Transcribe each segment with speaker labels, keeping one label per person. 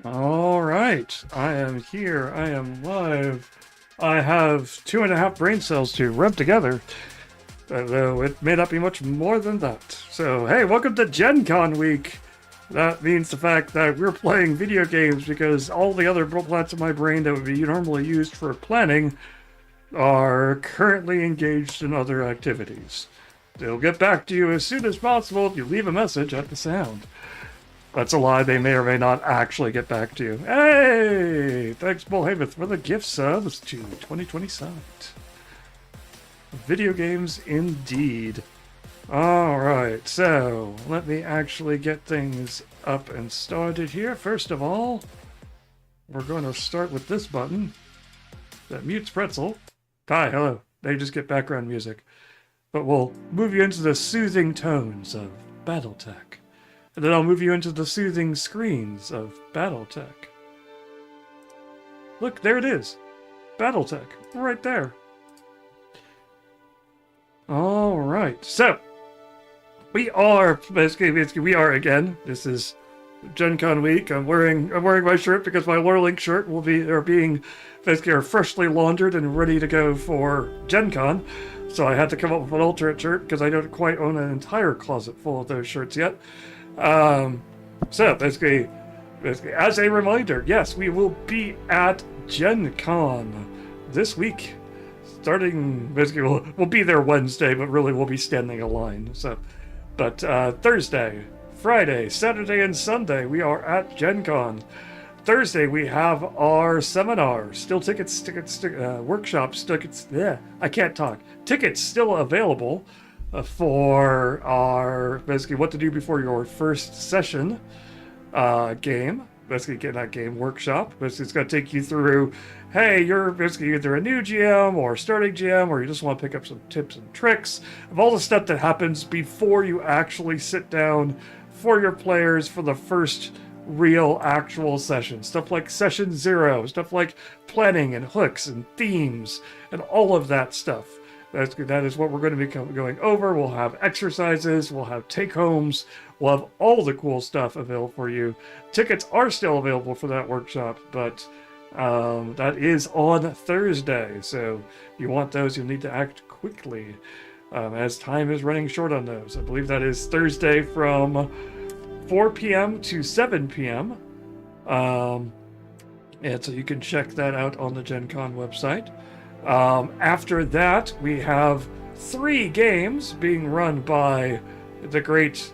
Speaker 1: All right, I am here. I am live. I have 2.5 brain cells to rub together, though it may not be much more than that. So, hey, welcome to Gen Con week. That means the fact that we're playing video games because all the other parts of my brain that would be normally used for planning are currently engaged in other activities. They'll get back to you as soon as possible if you leave a message at the sound. That's a lie. They may or may not actually get back to you. Hey! Thanks, Bull Haveth, for the gift subs to 2020 Summit. Video games indeed. Alright, so let me actually get things up and started here. First of all, we're going to start with this button that mutes Pretzel. Hi, hello. They just get background music. But we'll move you into the soothing tones of Battletech. And then I'll move you into the soothing screens of Battletech. Look, there it is. Battletech, right there. All right, so we are basically we are again. This is Gen Con week. I'm wearing my shirt because my Lorelink shirt will be being basically are freshly laundered and ready to go for Gen Con. So I had to come up with an alternate shirt because I don't quite own an entire closet full of those shirts yet. So basically, as a reminder, yes, we will be at Gen Con this week. Starting, basically, we'll be there Wednesday, but really we'll be standing a line. So, but Thursday, Friday, Saturday, and Sunday, we are at Gen Con. Thursday, we have our seminar. Still workshops, tickets, yeah, I can't talk. Tickets still available for our basically what to do before your first session game. Basically, get that game workshop. Basically, it's going to take you through, hey, you're basically either a new GM or starting GM, or you just want to pick up some tips and tricks of all the stuff that happens before you actually sit down for your players for the first real actual session. Stuff like session 0, stuff like planning and hooks and themes and all of that stuff. That is what we're going to be going over. We'll have exercises, we'll have take-homes, we'll have all the cool stuff available for you. Tickets are still available for that workshop, but that is on Thursday. So if you want those, you'll need to act quickly, as time is running short on those. I believe that is Thursday from 4 p.m. to 7 p.m. And so you can check that out on the Gen Con website. After that, we have 3 games being run by the great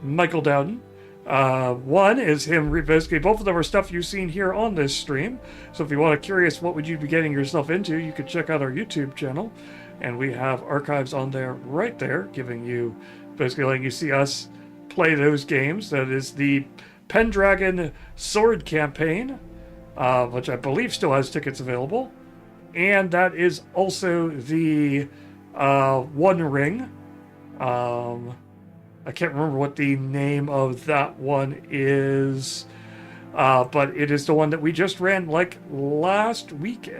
Speaker 1: Michael Dowden. One is him basically both of them are stuff you've seen here on this stream. So if you want to curious what would you be getting yourself into, you could check out our YouTube channel, and we have archives on there right there, giving you basically letting you see us play those games. That is the Pendragon Sword Campaign, which I believe still has tickets available. And that is also the One Ring. I can't remember what the name of that one is, but it is the one that we just ran like last week,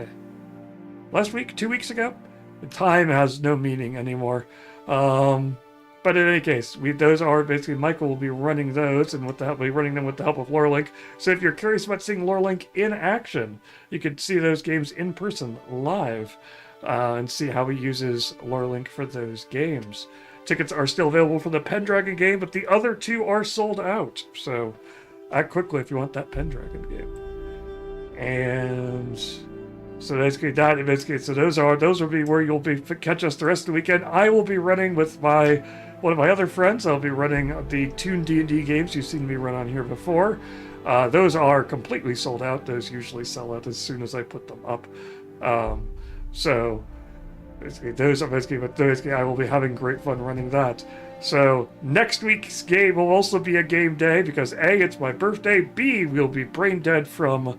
Speaker 1: 2 weeks ago. The time has no meaning anymore. But in any case, those are basically Michael will be running those, and we'll be running them with the help of Lorelink. So if you're curious about seeing Lorelink in action, you can see those games in person live, and see how he uses Lorelink for those games. Tickets are still available for the Pendragon game, but the other 2 are sold out. So act quickly if you want that Pendragon game. And so basically so those will be where you'll be catch us the rest of the weekend. I will be running with one of my other friends. I'll be running the Toon D&D games you've seen me run on here before. Those are completely sold out. Those usually sell out as soon as I put them up. So basically, I will be having great fun running that. So next week's game will also be a game day because A, it's my birthday, B, we'll be brain dead from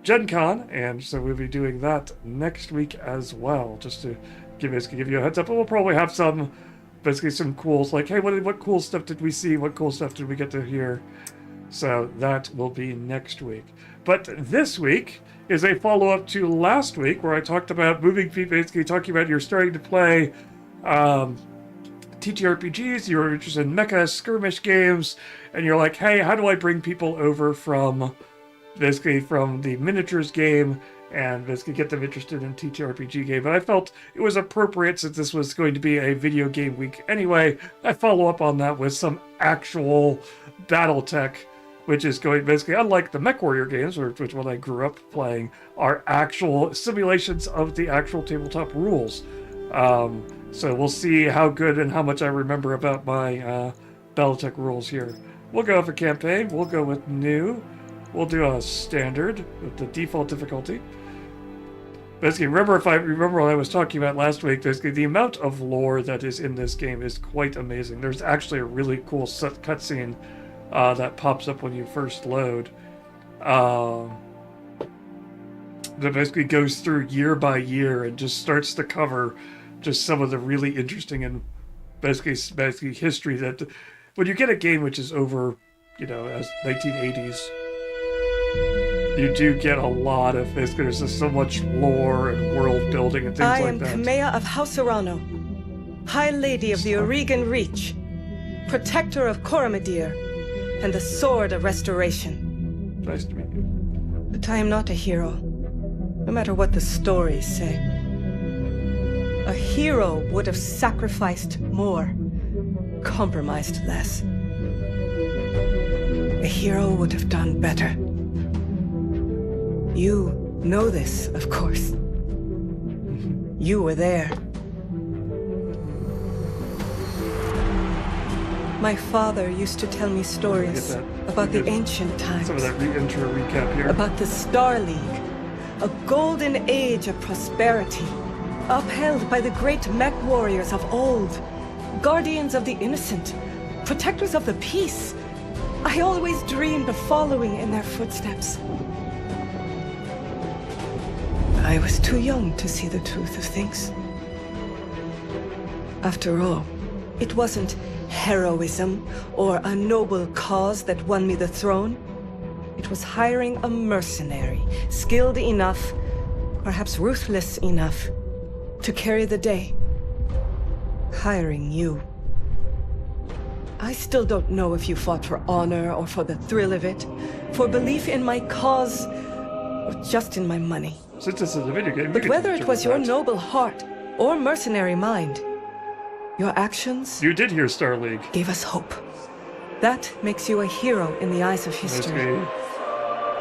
Speaker 1: Gen Con, and so we'll be doing that next week as well, just to give you a heads up. But we'll probably have some cools, like, hey, what cool stuff did we see? What cool stuff did we get to hear? So that will be next week. But this week is a follow-up to last week, where I talked about moving people, basically talking about you're starting to play TTRPGs, you're interested in mecha skirmish games, and you're like, hey, how do I bring people over from the miniatures game and basically get them interested in TTRPG game? And I felt it was appropriate, since this was going to be a video game week anyway, I follow up on that with some actual Battletech, which is going basically, unlike the MechWarrior games, which one I grew up playing, are actual simulations of the actual tabletop rules. So we'll see how good and how much I remember about my Battletech rules here. We'll go for campaign. We'll go with new. We'll do a standard with the default difficulty. Basically, remember what I was talking about last week, basically the amount of lore that is in this game is quite amazing. There's actually a really cool cutscene that pops up when you first load. That basically goes through year by year and just starts to cover just some of the really interesting and basically history that when you get a game which is over, as 1980s, you do get a lot of basically there's just so much lore and world building and things like that.
Speaker 2: I am Kamea of House Arano, High Lady of the Oregon Reach, Protector of Coromadir, and the Sword of Restoration.
Speaker 1: Nice to meet you.
Speaker 2: But I am not a hero, no matter what the stories say. A hero would have sacrificed more, compromised less. A hero would have done better. You know this, of course. You were there. My father used to tell me stories about the ancient times.
Speaker 1: Some of that intro recap here.
Speaker 2: About the Star League, a golden age of prosperity, upheld by the great mech warriors of old, guardians of the innocent, protectors of the peace. I always dreamed of following in their footsteps. I was too young to see the truth of things. After all, it wasn't heroism or a noble cause that won me the throne. It was hiring a mercenary, skilled enough, perhaps ruthless enough, to carry the day. Hiring you. I still don't know if you fought for honor or for the thrill of it, for belief in my cause, or just in my money.
Speaker 1: Since this is a video game,
Speaker 2: but whether it was your noble heart or mercenary mind, your actions...
Speaker 1: You did hear Star League.
Speaker 2: ...gave us hope. That makes you a hero in the eyes of history.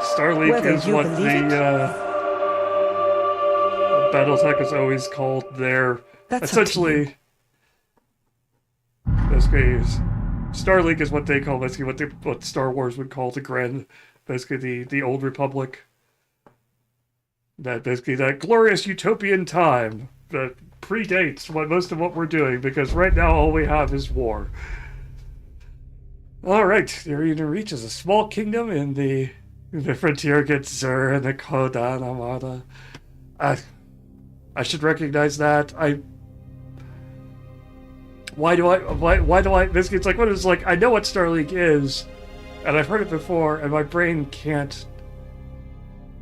Speaker 1: Star League is what the Battletech is always called their...
Speaker 2: That's
Speaker 1: essentially... Star League is what they call what Star Wars would call the Grand... Basically the Old Republic. That glorious utopian time that predates most of what we're doing, because right now all we have is war. Alright, the Arena Reach is a small kingdom in the frontier against Zur and the Kodan Armada. I should recognize that. Why do I basically it's like what is like I know what Star League is, and I've heard it before, and my brain can't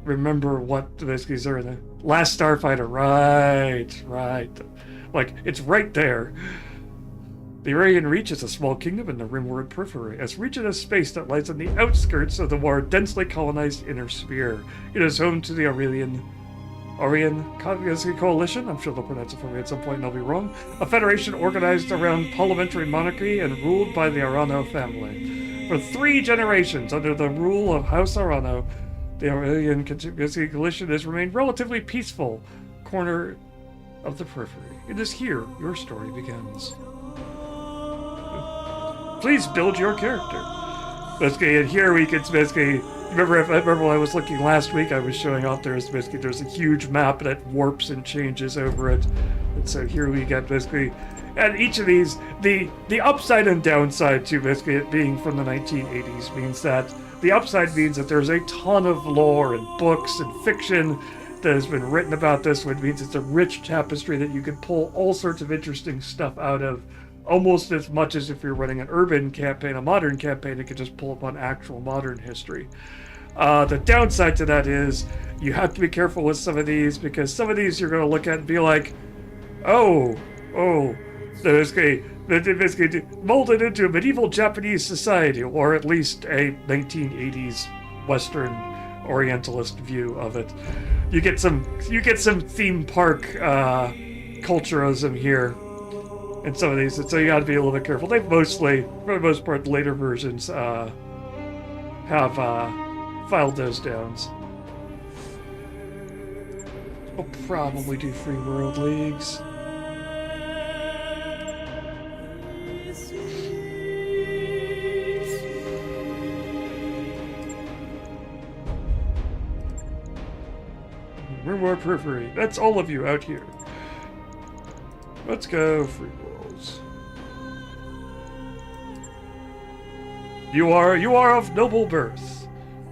Speaker 1: remember what basically Zur and the Last Starfighter, right. Like, it's right there. The Aryan Reach is a small kingdom in the rimward periphery, a region of space that lies on the outskirts of the more densely colonized inner sphere. It is home to the Aryan Coalition, I'm sure they'll pronounce it for me at some point and I'll be wrong, a federation organized around parliamentary monarchy and ruled by the Arano family. For 3 generations, under the rule of House Arano, the Aurelian Coalition has remained relatively peaceful corner of the periphery. It is here your story begins. Please build your character. Basically, and here we can basically remember when I was looking last week, I was showing off there's a huge map that warps and changes over it. And so here we get basically, and each of these, the upside and downside to basically it being from the 1980s means that the upside means that there's a ton of lore and books and fiction that has been written about this, which means it's a rich tapestry that you can pull all sorts of interesting stuff out of, almost as much as if you're running an urban campaign, a modern campaign, it could just pull upon actual modern history. The downside to that is you have to be careful with some of these, because some of these you're going to look at and be like, oh, basically molded into a medieval Japanese society, or at least a 1980s Western Orientalist view of it. You get some theme park culturalism here in some of these, and so you got to be a little bit careful. They mostly, for the most part, later versions have filed those down. We'll probably do free world leagues. We're more periphery. That's all of you out here. Let's go free worlds. You are of noble birth.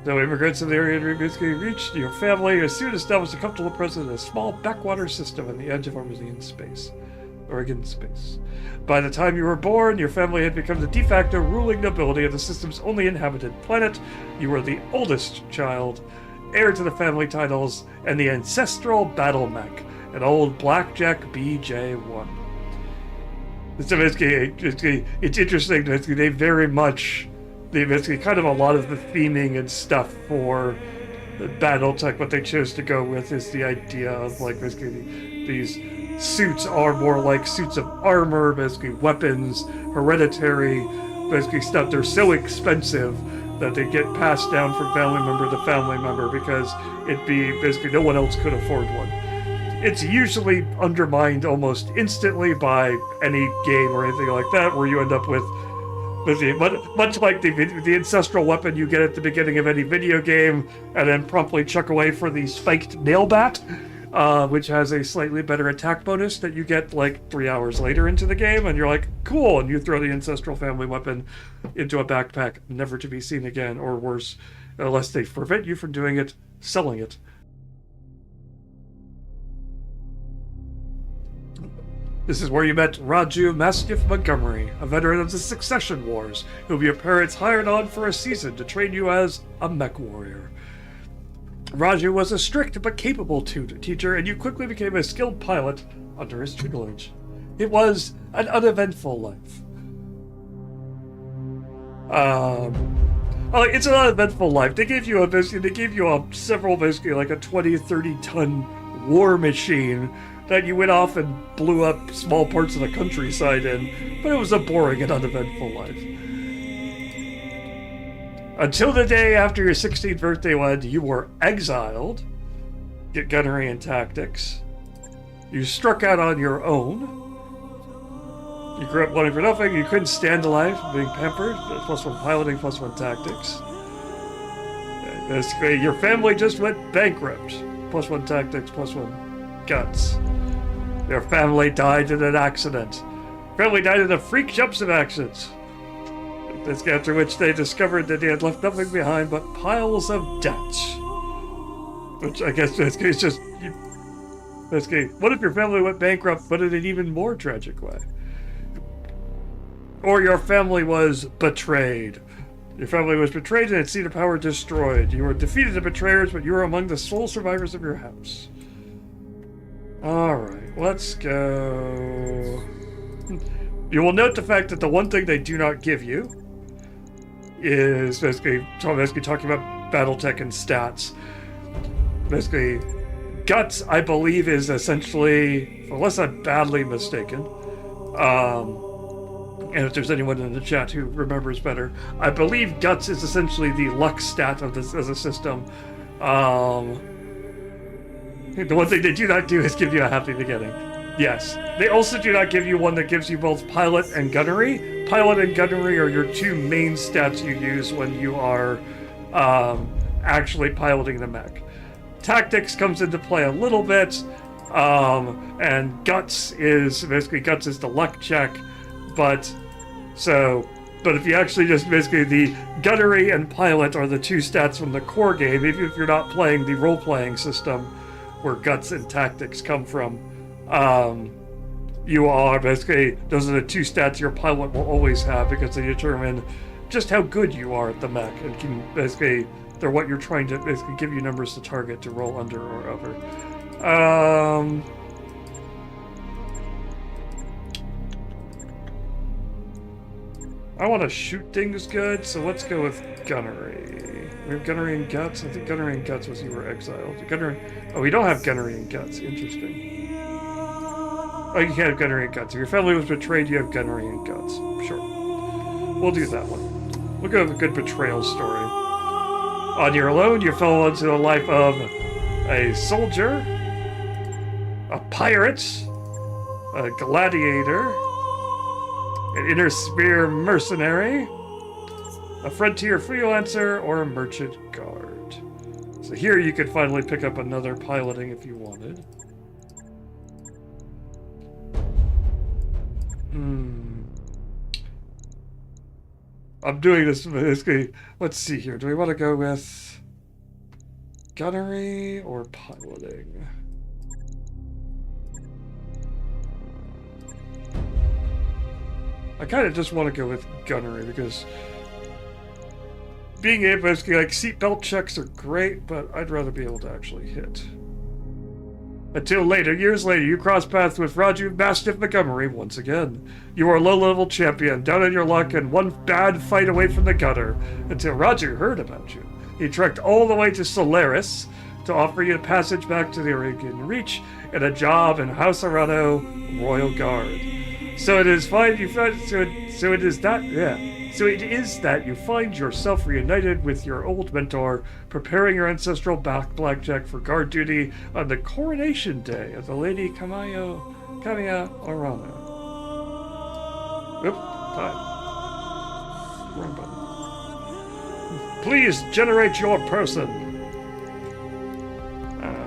Speaker 1: Though immigrants in the area basically reached, your family has soon established a comfortable presence in a small backwater system on the edge of Oregon space. By the time you were born, your family had become the de facto ruling nobility of the system's only inhabited planet. You were the oldest child, heir to the family titles, and the ancestral battle mech, an old Blackjack BJ-1. So basically, it's interesting. Basically, they basically kind of a lot of the theming and stuff for Battletech. What they chose to go with is the idea of like basically these suits are more like suits of armor, basically weapons, hereditary, basically stuff. They're so expensive that they get passed down from family member to family member because it'd be basically no one else could afford one. It's usually undermined almost instantly by any game or anything like that, where you end up with much like the ancestral weapon you get at the beginning of any video game, and then promptly chuck away for the spiked nail bat, which has a slightly better attack bonus that you get like 3 hours later into the game, and you're like, cool, and you throw the ancestral family weapon into a backpack, never to be seen again, or worse, unless they prevent you from doing it, selling it. This is where you met Raju Mastiff Montgomery, a veteran of the Succession Wars, whom your parents hired on for a season to train you as a mech warrior. Raju was a strict but capable teacher, and you quickly became a skilled pilot under his tutelage. It was an uneventful life. It's an uneventful life. They gave you several, basically like a 20, 30-ton war machine that you went off and blew up small parts of the countryside in, but it was a boring and uneventful life. Until the day after your 16th birthday when you were exiled, get gunnery and tactics. You struck out on your own. You grew up wanting for nothing, you couldn't stand the life of being pampered, +1 piloting, +1 tactics. Basically, your family just went bankrupt, +1 tactics, +1 guts. Your family died in an accident. Family died in a freak jumps of accidents. After which they discovered that they had left nothing behind but piles of debts. Which I guess basically is just... Basically, what if your family went bankrupt but in an even more tragic way? Or your family was betrayed. Your family was betrayed and its seat of power destroyed. You were defeated the betrayers, but you were among the sole survivors of your house. Alright, let's go... You will note the fact that the one thing they do not give you is basically talking about Battletech and stats. Basically, guts, I believe, is essentially, unless I'm badly mistaken, and if there's anyone in the chat who remembers better, I believe guts is essentially the luck stat of this as a system. The one thing they do not do is give you a happy beginning. Yes. They also do not give you one that gives you both pilot and gunnery. Pilot and gunnery are your two main stats you use when you are actually piloting the mech. Tactics comes into play a little bit, and guts is the luck check, but if you actually just basically the gunnery and pilot are the two stats from the core game, even if you're not playing the role-playing system where guts and tactics come from. You are basically, those are the two stats your pilot will always have because they determine just how good you are at the mech and can basically, they're what you're trying to basically give you numbers to target to roll under or over. I want to shoot things good, so let's go with gunnery. We have gunnery and guts. I think gunnery and guts was you were exiled. Gunnery. Oh, we don't have gunnery and guts. Interesting. Oh, you can't have gunnery and guts. If your family was betrayed, you have gunnery and guts. Sure. We'll do that one. We'll go with a good betrayal story. On your own, you fell into the life of a soldier, a pirate, a gladiator, an inner sphere mercenary, a frontier freelancer, or a merchant guard. So here you could finally pick up another piloting if you wanted. I'm doing this basically. Let's see here. Do we want to go with gunnery or piloting? I kind of just want to go with gunnery because being able to, like, seatbelt checks are great, but I'd rather be able to actually hit. Until later, years later, you cross paths with Raju Mastiff Montgomery once again. You are a low-level champion, down on your luck, and one bad fight away from the gutter, until Raju heard about you. He trekked all the way to Solaris to offer you a passage back to the Arabian Reach and a job in House Arano Royal Guard. So it is fine. So it is that you find yourself reunited with your old mentor, preparing your ancestral blackjack for guard duty on the coronation day of the Lady Kamiya Arano. Oop, time. Wrong button. Please generate your person.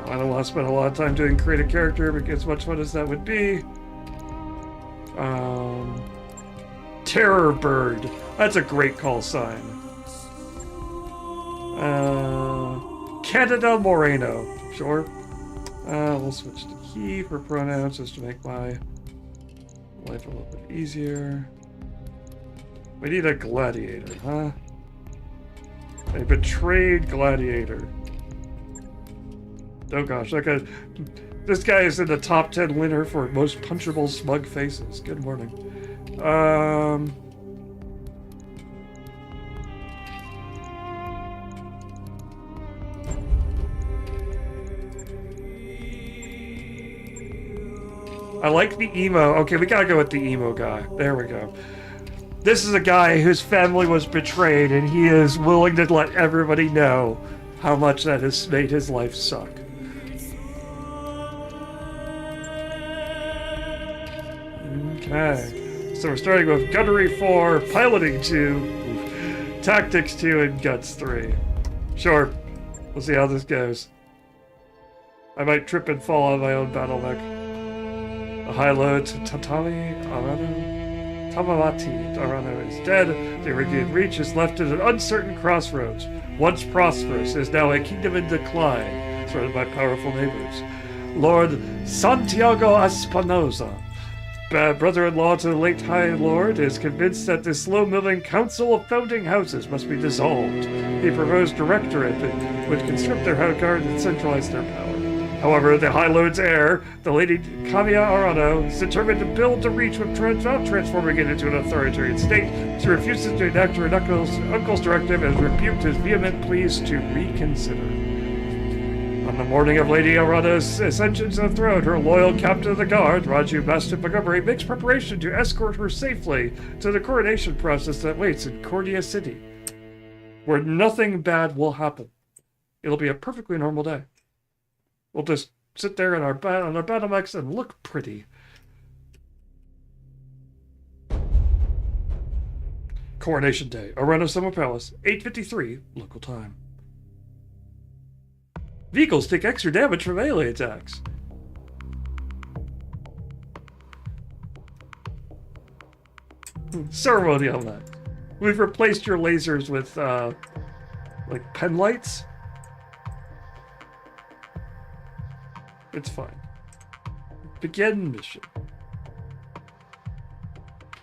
Speaker 1: I don't want to spend a lot of time doing create a character, but as much fun as that would be. Terror Bird. That's a great call sign. Canada Moreno. Sure. We'll switch to he for pronouns just to make my life a little bit easier. We need a gladiator, huh? A betrayed gladiator. Oh gosh, this guy is in the top 10 winner for most punchable smug faces. Good morning. I like the emo. Okay, we gotta go with the emo guy. There we go. This is a guy whose family was betrayed, and he is willing to let everybody know how much that has made his life suck. Okay, so we're starting with Gunnery 4, Piloting 2, Tactics 2, and Guts 3. Sure, we'll see how this goes. I might trip and fall on my own Battletech. A high-low Tamawati Arano is dead. The Arabian Reach is left at an uncertain crossroads. Once prosperous, is now a kingdom in decline, surrounded by powerful neighbors. Lord Santiago Espinosa, brother-in-law to the late High Lord, is convinced that this slow-moving council of founding houses must be dissolved. He proposed directorate that would conscript their guard and centralize their power. However, the High Lord's heir, the Lady Kamiya Arano, is determined to build the Reach without transforming it into an authoritarian state. She refuses to enact her uncle's directive and rebuked his vehement pleas to reconsider. On the morning of Lady Arano's ascension to the throne, her loyal captain of the guard, Raju Mastiff Montgomery, makes preparation to escort her safely to the coronation process that waits in Cordia City, where nothing bad will happen. It'll be a perfectly normal day. We'll just sit there on our battle mechs and look pretty. Coronation Day, Arano Summer Palace, 8:53 local time. Vehicles take extra damage from melee attacks. Ceremony on that. We've replaced your lasers with, like, pen lights. It's fine. Begin mission.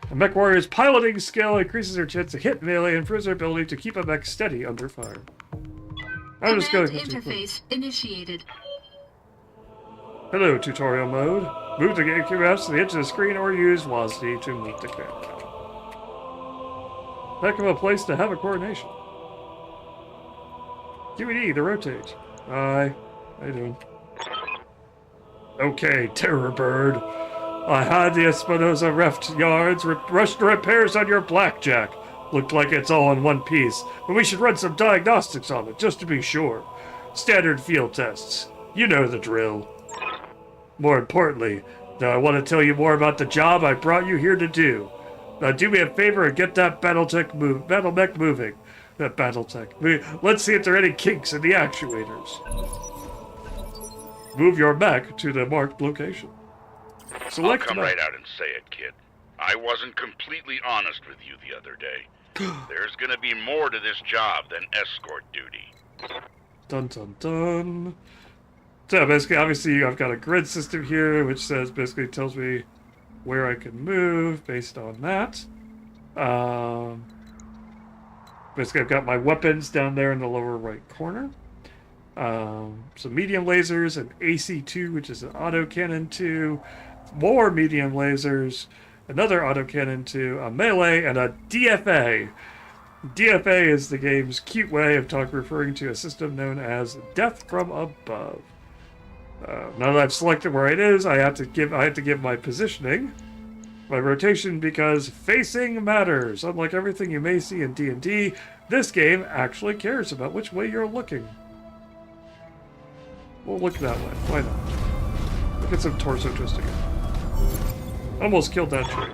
Speaker 1: A mech warrior's piloting skill increases her chance to hit melee and improves her ability to keep a mech steady under fire. I'm just going
Speaker 3: interface initiated.
Speaker 1: Hello, tutorial mode. Move the QFs to the edge of the screen or use WASD to meet the character. Heck of a place to have a coronation. QED to rotate. Hi. How you doing? Okay, Terror Bird. I had the Espinosa reft yards rushed to repairs on your blackjack. Looked like it's all in one piece, but we should run some diagnostics on it, just to be sure. Standard field tests. You know the drill. More importantly, now I want to tell you more about the job I brought you here to do. Now do me a favor and get that Battletech moving. That Battletech. Let's see if there are any kinks in the actuators. Move your mech to the marked location. Select
Speaker 4: I'll come right out and say it, kid. I wasn't completely honest with you the other day. There's gonna be more to this job than escort duty.
Speaker 1: Dun dun dun. So basically, obviously, I've got a grid system here, which basically tells me where I can move based on that. Basically, I've got my weapons down there in the lower right corner. Some medium lasers, an AC-2, which is an autocannon 2, more medium lasers, another autocannon 2, a melee, and a DFA. DFA is the game's cute way of referring to a system known as Death from Above. Now that I've selected where it is, I have to give my positioning, my rotation, because facing matters. Unlike everything you may see in D&D, this game actually cares about which way you're looking. We'll look that way. Why not? Look at some torso twisting. Almost killed that tree.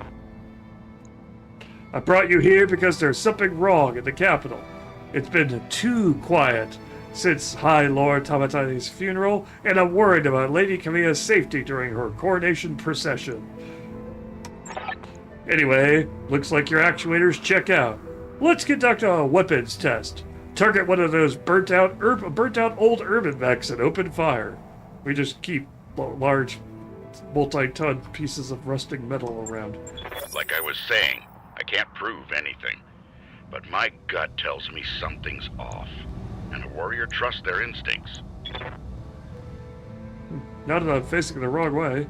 Speaker 1: I brought you here because there's something wrong in the capital. It's been too quiet since High Lord Tamatani's funeral, and I'm worried about Lady Camilla's safety during her coronation procession. Anyway, looks like your actuators check out. Let's conduct a weapons test. Target one of those burnt out old urban mechs and open fire. We just keep large, multi-ton pieces of rusting metal around.
Speaker 4: Like I was saying, I can't prove anything, but my gut tells me something's off, and a warrior trusts their instincts.
Speaker 1: Now that I'm facing the wrong way,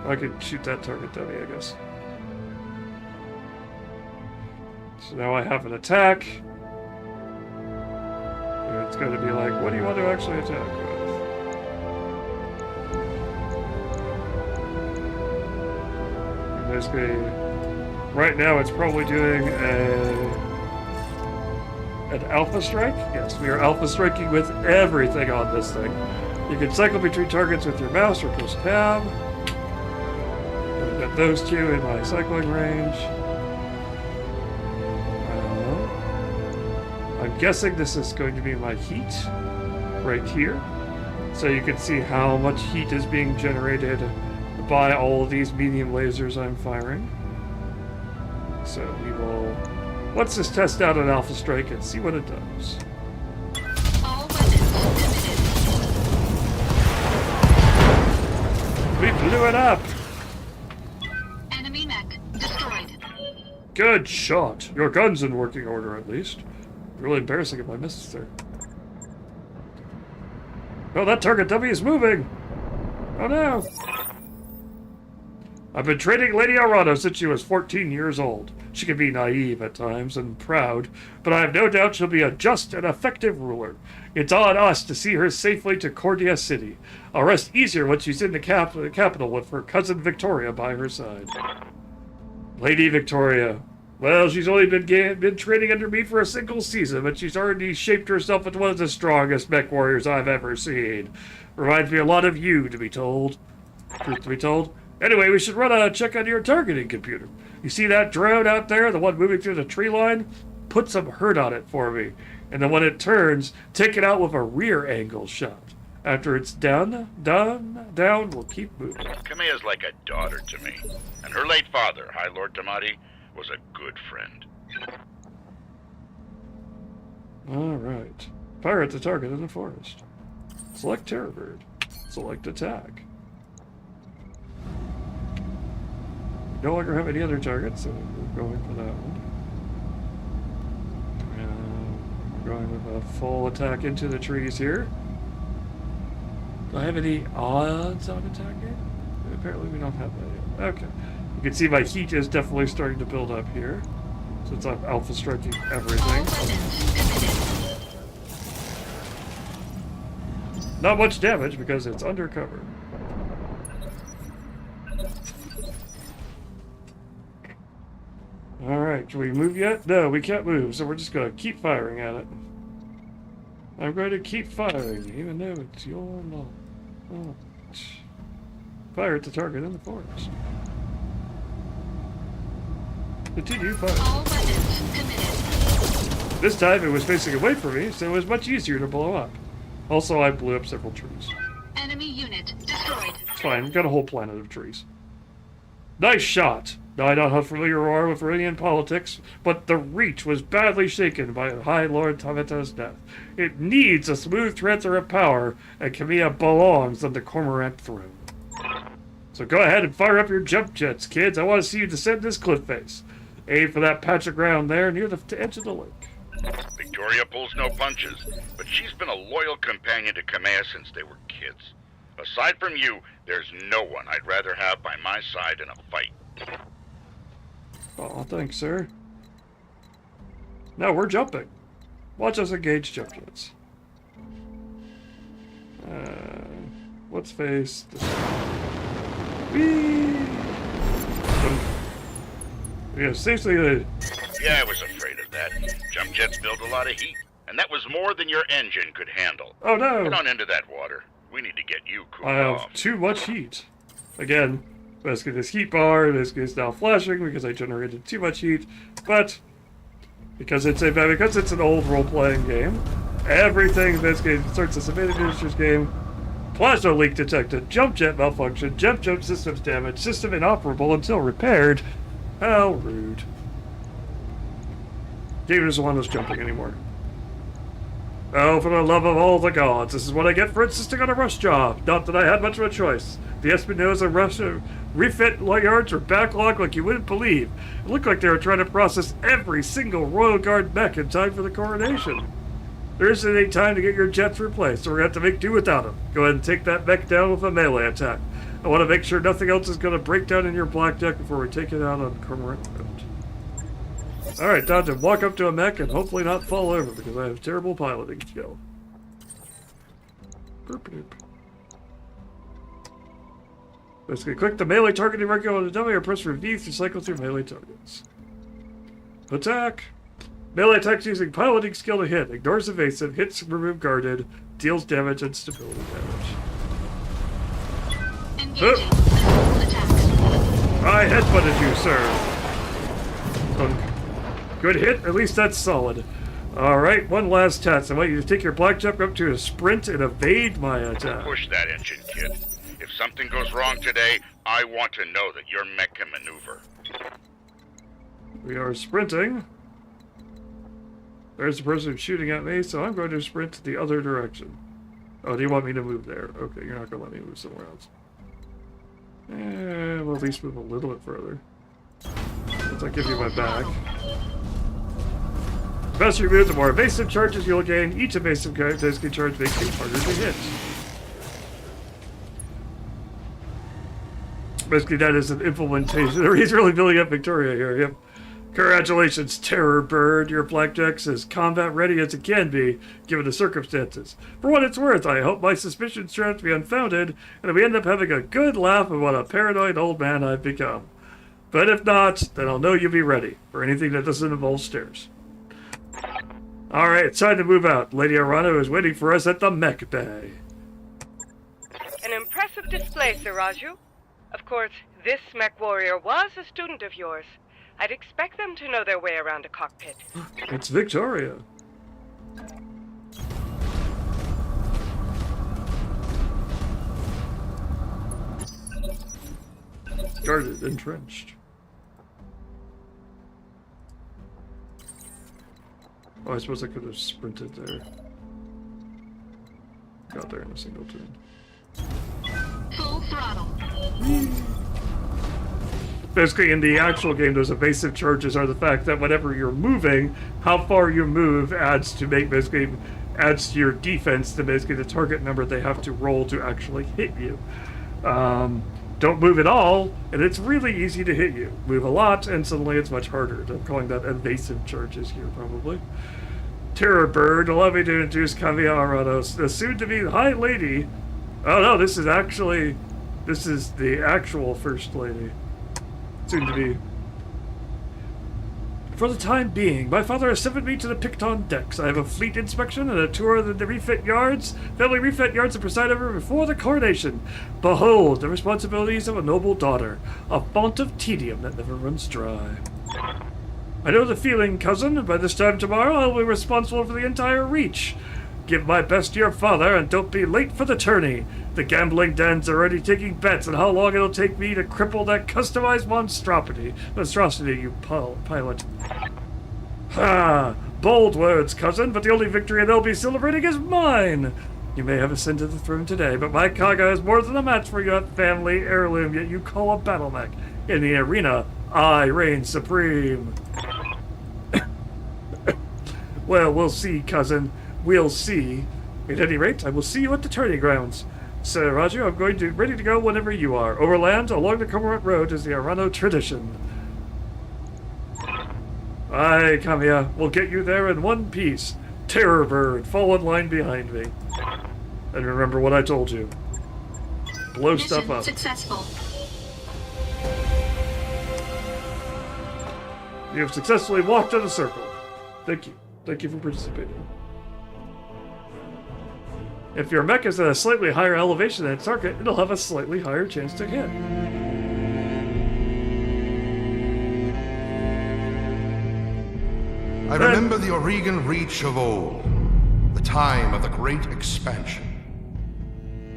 Speaker 1: I could shoot that target dummy, I guess. So now I have an attack. And it's going to be like, what do you want to actually attack with? And basically, right now it's probably doing an alpha strike. Yes, we are alpha striking with everything on this thing. You can cycle between targets with your mouse or push tab. I've got those two in my cycling range. I'm guessing this is going to be my heat right here. So you can see how much heat is being generated by all of these medium lasers I'm firing. So we will... Let's just test out an alpha strike and see what it does.
Speaker 3: All weapons limited.
Speaker 1: We blew it up!
Speaker 3: Enemy mech destroyed.
Speaker 1: Good shot. Your gun's in working order, at least. Really embarrassing if I missed there. Oh, that target dummy is moving! Oh no! I've been training Lady Arano since she was 14 years old. She can be naive at times and proud, but I have no doubt she'll be a just and effective ruler. It's on us to see her safely to Cordia City. I'll rest easier when she's in the capital with her cousin Victoria by her side. Lady Victoria. Well, she's only been training under me for a single season, but she's already shaped herself into one of the strongest mech warriors I've ever seen. Reminds me a lot of you, to be told. Truth to be told. Anyway, we should run a check on your targeting computer. You see that drone out there, the one moving through the tree line? Put some hurt on it for me. And then when it turns, take it out with a rear angle shot. After it's down, we'll keep moving.
Speaker 4: Kamiya's like a daughter to me, and her late father, High Lord Tamati, was a good friend.
Speaker 1: Alright. Fire at the target in the forest. Select Terror Bird. Select Attack. No longer have any other targets, so we're going for that one. And we're going with a full attack into the trees here. Do I have any odds on attacking? Apparently we don't have that yet. Okay. You can see my heat is definitely starting to build up here. since I'm alpha striking
Speaker 3: All
Speaker 1: everything.
Speaker 3: weapons committed.
Speaker 1: Not much damage because it's undercover. Alright, can we move yet? No, we can't move, so we're just gonna keep firing at it. I'm going to keep firing, even though it's your law. Oh. Fire at the target in the forest. Continue fire.
Speaker 3: All weapons committed.
Speaker 1: This time it was facing away from me, so it was much easier to blow up. Also, I blew up several trees.
Speaker 3: Enemy unit destroyed.
Speaker 1: It's fine, we've got a whole planet of trees. Nice shot! Now, I don't know how familiar you are with Viridian politics, but the Reach was badly shaken by High Lord Tamato's death. It needs a smooth transfer of power, and Camilla belongs on the Cormorant throne. So go ahead and fire up your jump jets, kids. I want to see you descend this cliff face. Aim for that patch of ground there near the edge of the lake.
Speaker 4: Victoria pulls no punches, but she's been a loyal companion to Kamea since they were kids. Aside from you, there's no one I'd rather have by my side in a fight.
Speaker 1: Oh, thanks, sir. Now we're jumping. Watch us engage jump jets. Let's face this. Whee! Yeah, seriously,
Speaker 4: Yeah, I was afraid of that. Jump jets build a lot of heat, and that was more than your engine could handle.
Speaker 1: oh no!
Speaker 4: Get on into that water. We need to get you cooled
Speaker 1: I have
Speaker 4: off.
Speaker 1: too much heat. Again, basically this heat bar basically is now flashing because I generated too much heat, but because it's an old role-playing game, everything basically starts as a miniatures game. Plasma leak detected, jump jet malfunction, jump systems damage, system inoperable until repaired. How rude. Game doesn't want us jumping anymore. Oh, for the love of all the gods, this is what I get for insisting on a rush job. Not that I had much of a choice. The Espinosa refit yards were backlogged like you wouldn't believe. It looked like they were trying to process every single Royal Guard mech in time for the coronation. There isn't any time to get your jets replaced, so we're going to have to make do without them. Go ahead and take that mech down with a melee attack. I want to make sure nothing else is going to break down in your blackjack before we take it out on Cormorant Road. Alright, time to walk up to a mech and hopefully not fall over because I have terrible piloting skill. Burp-doop. Basically, click the melee targeting regular on the dummy or press V to cycle through melee targets. Attack! Melee attacks using piloting skill to hit. Ignores evasive, hits remove guarded, deals damage and stability damage.
Speaker 3: Engaging physical attacks.
Speaker 1: I headbutted you, sir. Dunk. Good hit, at least that's solid. Alright, one last test. I want you to take your blackjack up to a sprint and evade my attack.
Speaker 4: Push that engine, kid. If something goes wrong today, I want to know that your mech can maneuver.
Speaker 1: We are sprinting. There's the person shooting at me, so I'm going to sprint the other direction. Oh, do you want me to move there? Okay, you're not going to let me move somewhere else. We'll at least move a little bit further. Since I give you my back. The faster you move, the more evasive charges you'll gain. Each evasive basically charge makes you harder to hit. Basically, that is an implementation. He's really building up Victoria here. Yep. Congratulations, Terror Bird. Your blackjack's as combat ready as it can be, given the circumstances. For what it's worth, I hope my suspicions turn out to be unfounded, and we end up having a good laugh at what a paranoid old man I've become. But if not, then I'll know you'll be ready for anything that doesn't involve stairs. Alright, it's time to move out. Lady Arano is waiting for us at the mech bay.
Speaker 5: An impressive display, Sir Raju. Of course, this mech warrior was a student of yours. I'd expect them to know their way around a cockpit.
Speaker 1: It's Victoria. Guarded, entrenched. Oh, I suppose I could have sprinted there. Got there in a single turn.
Speaker 3: Full throttle.
Speaker 1: Basically, in the actual game, those evasive charges are the fact that whenever you're moving, how far you move adds to your defense to basically the target number they have to roll to actually hit you. Don't move at all, and it's really easy to hit you. Move a lot, and suddenly it's much harder. I'm calling that evasive charges here, probably. Terror Bird, allow me to introduce Kavia Arados, the soon-to-be High Lady. Oh no, this is the actual First Lady. Soon-to-be. For the time being, my father has summoned me to the Picton decks. I have a fleet inspection and a tour of the refit yards, family refit yards to preside over before the coronation. Behold, the responsibilities of a noble daughter, a font of tedium that never runs dry. I know the feeling, cousin, and by this time tomorrow I'll be responsible for the entire reach. Give my best to your father, and don't be late for the tourney. The gambling dens are already taking bets on how long it'll take me to cripple that customized monstrosity you pilot. Ha! Bold words, cousin, but the only victory they'll be celebrating is mine! You may have ascended to the throne today, but my Kaga is more than a match for your family heirloom yet you call a Battletech. In the arena, I reign supreme. Well, we'll see, cousin. We'll see. At any rate, I will see you at the tourney grounds. Sir Roger, I'm ready to go whenever you are. Overland, along the Cormorant Road, is the Arano tradition. Aye, Kamiya, we'll get you there in one piece. Terror Bird, fall in line behind me. And remember what I told you. Blow stuff
Speaker 3: Mission
Speaker 1: up.
Speaker 3: successful.
Speaker 1: You have successfully walked in a circle. Thank you. Thank you for participating. If your mech is at a slightly higher elevation than its target, it'll have a slightly higher chance to hit.
Speaker 6: I remember the Oregon Reach of old, the time of the Great Expansion.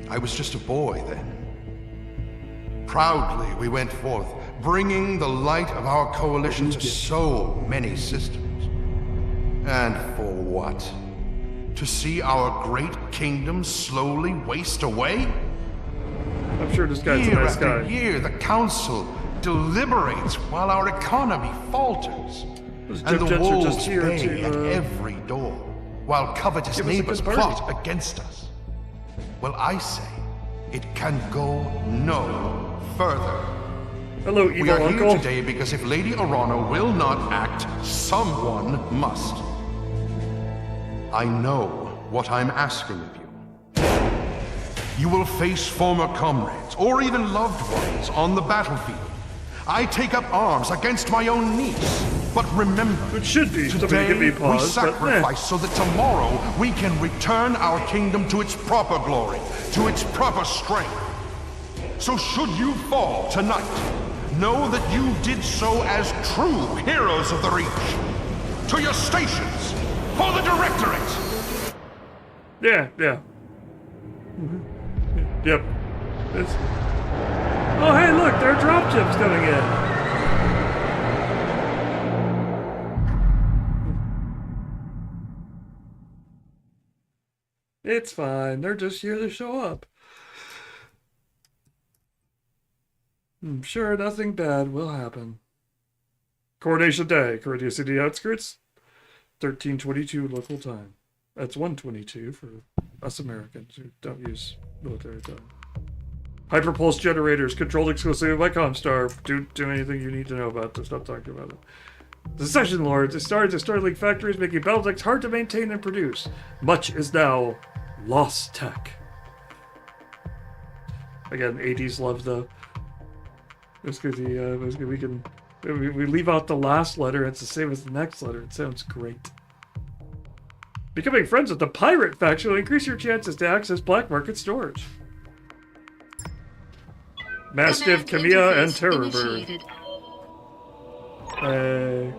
Speaker 6: I was just a boy then. Proudly we went forth, bringing the light of our coalition to so many systems. And for what? To see our great kingdom slowly waste away?
Speaker 1: I'm sure this guy's a
Speaker 6: Year
Speaker 1: nice
Speaker 6: after
Speaker 1: guy.
Speaker 6: year, the Council deliberates while our economy falters.
Speaker 1: Those
Speaker 6: And the
Speaker 1: jets are
Speaker 6: wolves
Speaker 1: just here
Speaker 6: bay
Speaker 1: to,
Speaker 6: at every door, while covetous
Speaker 1: give us a
Speaker 6: neighbors
Speaker 1: good party.
Speaker 6: plot against us. Well, I say, it can go no further.
Speaker 1: Hello,
Speaker 6: We
Speaker 1: evil
Speaker 6: are
Speaker 1: uncle.
Speaker 6: here today because if Lady Arano will not act, someone must. I know what I'm asking of you. You will face former comrades, or even loved ones, on the battlefield. I take up arms against my own niece. But remember,
Speaker 1: It should be. Somebody
Speaker 6: today
Speaker 1: give me
Speaker 6: we
Speaker 1: pause, but
Speaker 6: sacrifice so that tomorrow we can return our kingdom to its proper glory, to its proper strength. So should you fall tonight, know that you did so as true heroes of the Reach. To your stations, for the Directorate!
Speaker 1: Yeah. Yep. It's... Oh, hey, look, there are dropships coming in. It's fine. They're just here to show up. I'm sure nothing bad will happen. Coronation Day, Coronation City outskirts, 13:22 local time. That's 1:22 for us Americans who don't use military time. Hyperpulse generators controlled exclusively by Comstar. Do anything you need to know about this. Stop talking about it. The Session Lords. It started at Starlink factories, making Battletechs hard to maintain and produce. Much is now lost tech. Again, 80s love the. We leave out the last letter. It's the same as the next letter. It sounds great. Becoming friends with the pirate faction will increase your chances to access black market storage. Mastiff,
Speaker 3: Command
Speaker 1: Kamiya, and
Speaker 3: interface
Speaker 1: Terror Bird.
Speaker 3: initiated.
Speaker 1: Hey.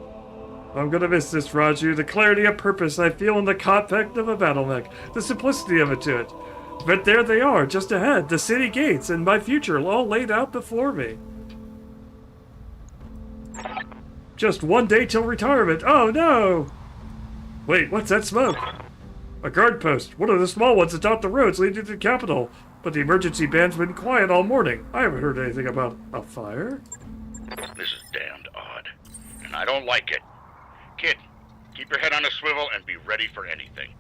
Speaker 1: I'm gonna miss this, Raju. The clarity of purpose I feel in the cockpit of a battle mech. The simplicity of it to it. But there they are, just ahead. The city gates and my future all laid out before me. Just one day till retirement. Oh no! Wait, what's that smoke? A guard post. One of the small ones that dot the roads leading to the capital. But the emergency band's been quiet all morning. I haven't heard anything about a fire.
Speaker 4: This is damned odd, and I don't like it. Kid, keep your head on a swivel and be ready for anything.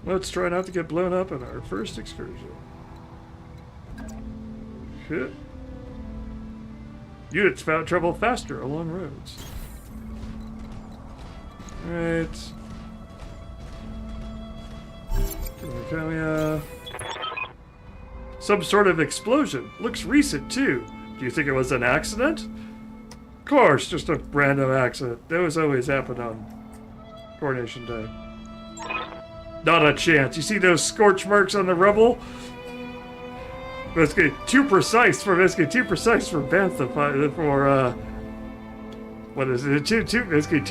Speaker 1: Let's try not to get blown up in our first excursion. Good. Units travel faster along roads. Alright. Some sort of explosion. Looks recent, too. Do you think it was an accident? Of course, just a random accident. Those always happen on Coronation Day. Not a chance. You see those scorch marks on the rubble? Basically, too precise for Bantha, for what is it? Too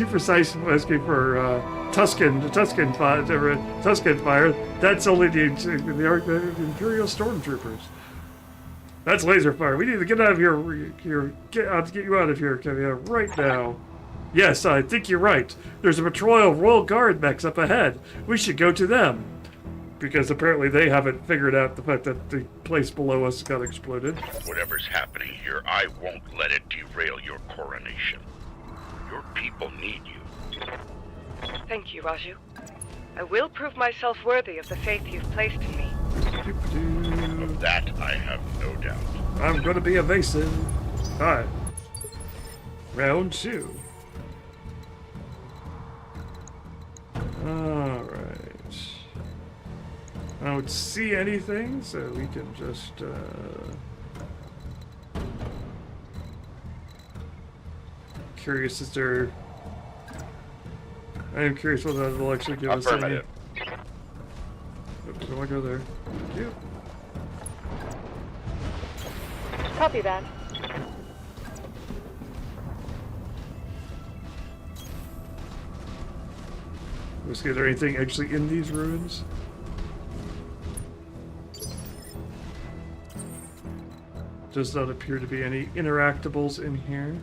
Speaker 1: precise for Tuscan fire. That's only the Imperial Stormtroopers. That's laser fire. We need to get out of here. Get you out of here, Kevin, right now. Yes, I think you're right. There's a patrol of Royal Guard mechs up ahead. We should go to them. Because apparently they haven't figured out the fact that the place below us got exploded.
Speaker 4: Whatever's happening here, I won't let it derail your coronation. Your people need you.
Speaker 5: Thank you, Raju. I will prove myself worthy of the faith you've placed in me.
Speaker 4: Of that, I have no doubt.
Speaker 1: I'm gonna be evasive. Alright. Round 2. Alright. I don't see anything, so we can just, curious, is there... I am curious whether that will actually give us any...
Speaker 4: Affirmative.
Speaker 1: Oops, don't want to go there. Thank you.
Speaker 5: Copy that.
Speaker 1: Is there anything actually in these ruins? Does not appear to be any interactables in here.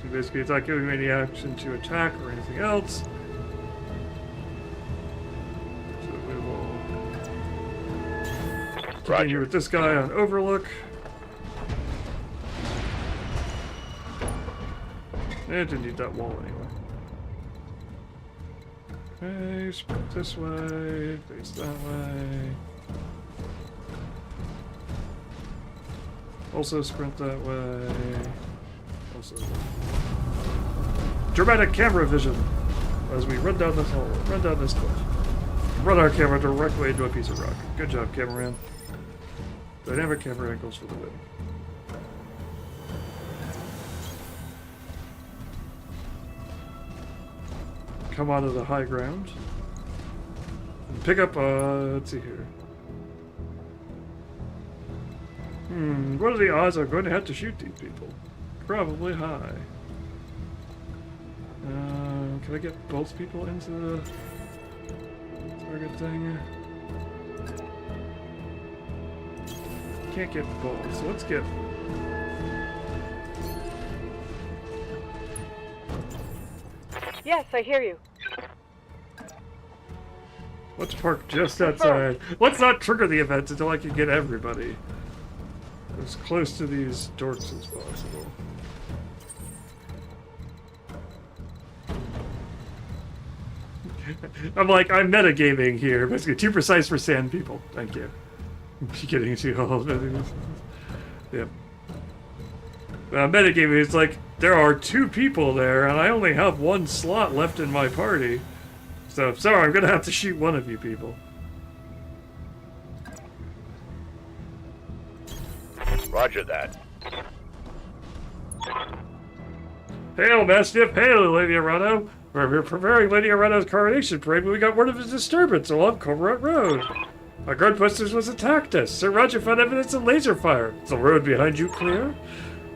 Speaker 1: So basically, it's not giving me any action to attack or anything else. So we will continue with this guy on Overlook. I didn't need that wall anyway. Okay, sprint this way, face that way. Also sprint that way. Also. Dramatic camera vision as we run down this hole, run down this cliff. Run our camera directly into a piece of rock. Good job, cameraman. Dynamic camera angles for the win. Come onto the high ground. And pick up, let's see here. What are the odds I'm going to have to shoot these people? Probably high. Can I get both people into the target thing? Can't get both, so let's get...
Speaker 5: Yes, I hear you.
Speaker 1: Let's park just outside. Let's not trigger the event until I can get everybody as close to these dorks as possible. I'm metagaming here. Basically, too precise for sand people. Thank you. Getting too old. Yep. Metagaming is like, there are 2 people there, and I only have 1 slot left in my party. So, sorry, I'm gonna have to shoot one of you people.
Speaker 4: Roger that.
Speaker 1: Hail, Mastiff! Hail, Lady Arano! We're preparing Lady Arano's coronation parade, but we got word of a disturbance along Cormorant Road. Our guard posters was attacked us. Sir Roger found evidence of laser fire. Is the road behind you clear?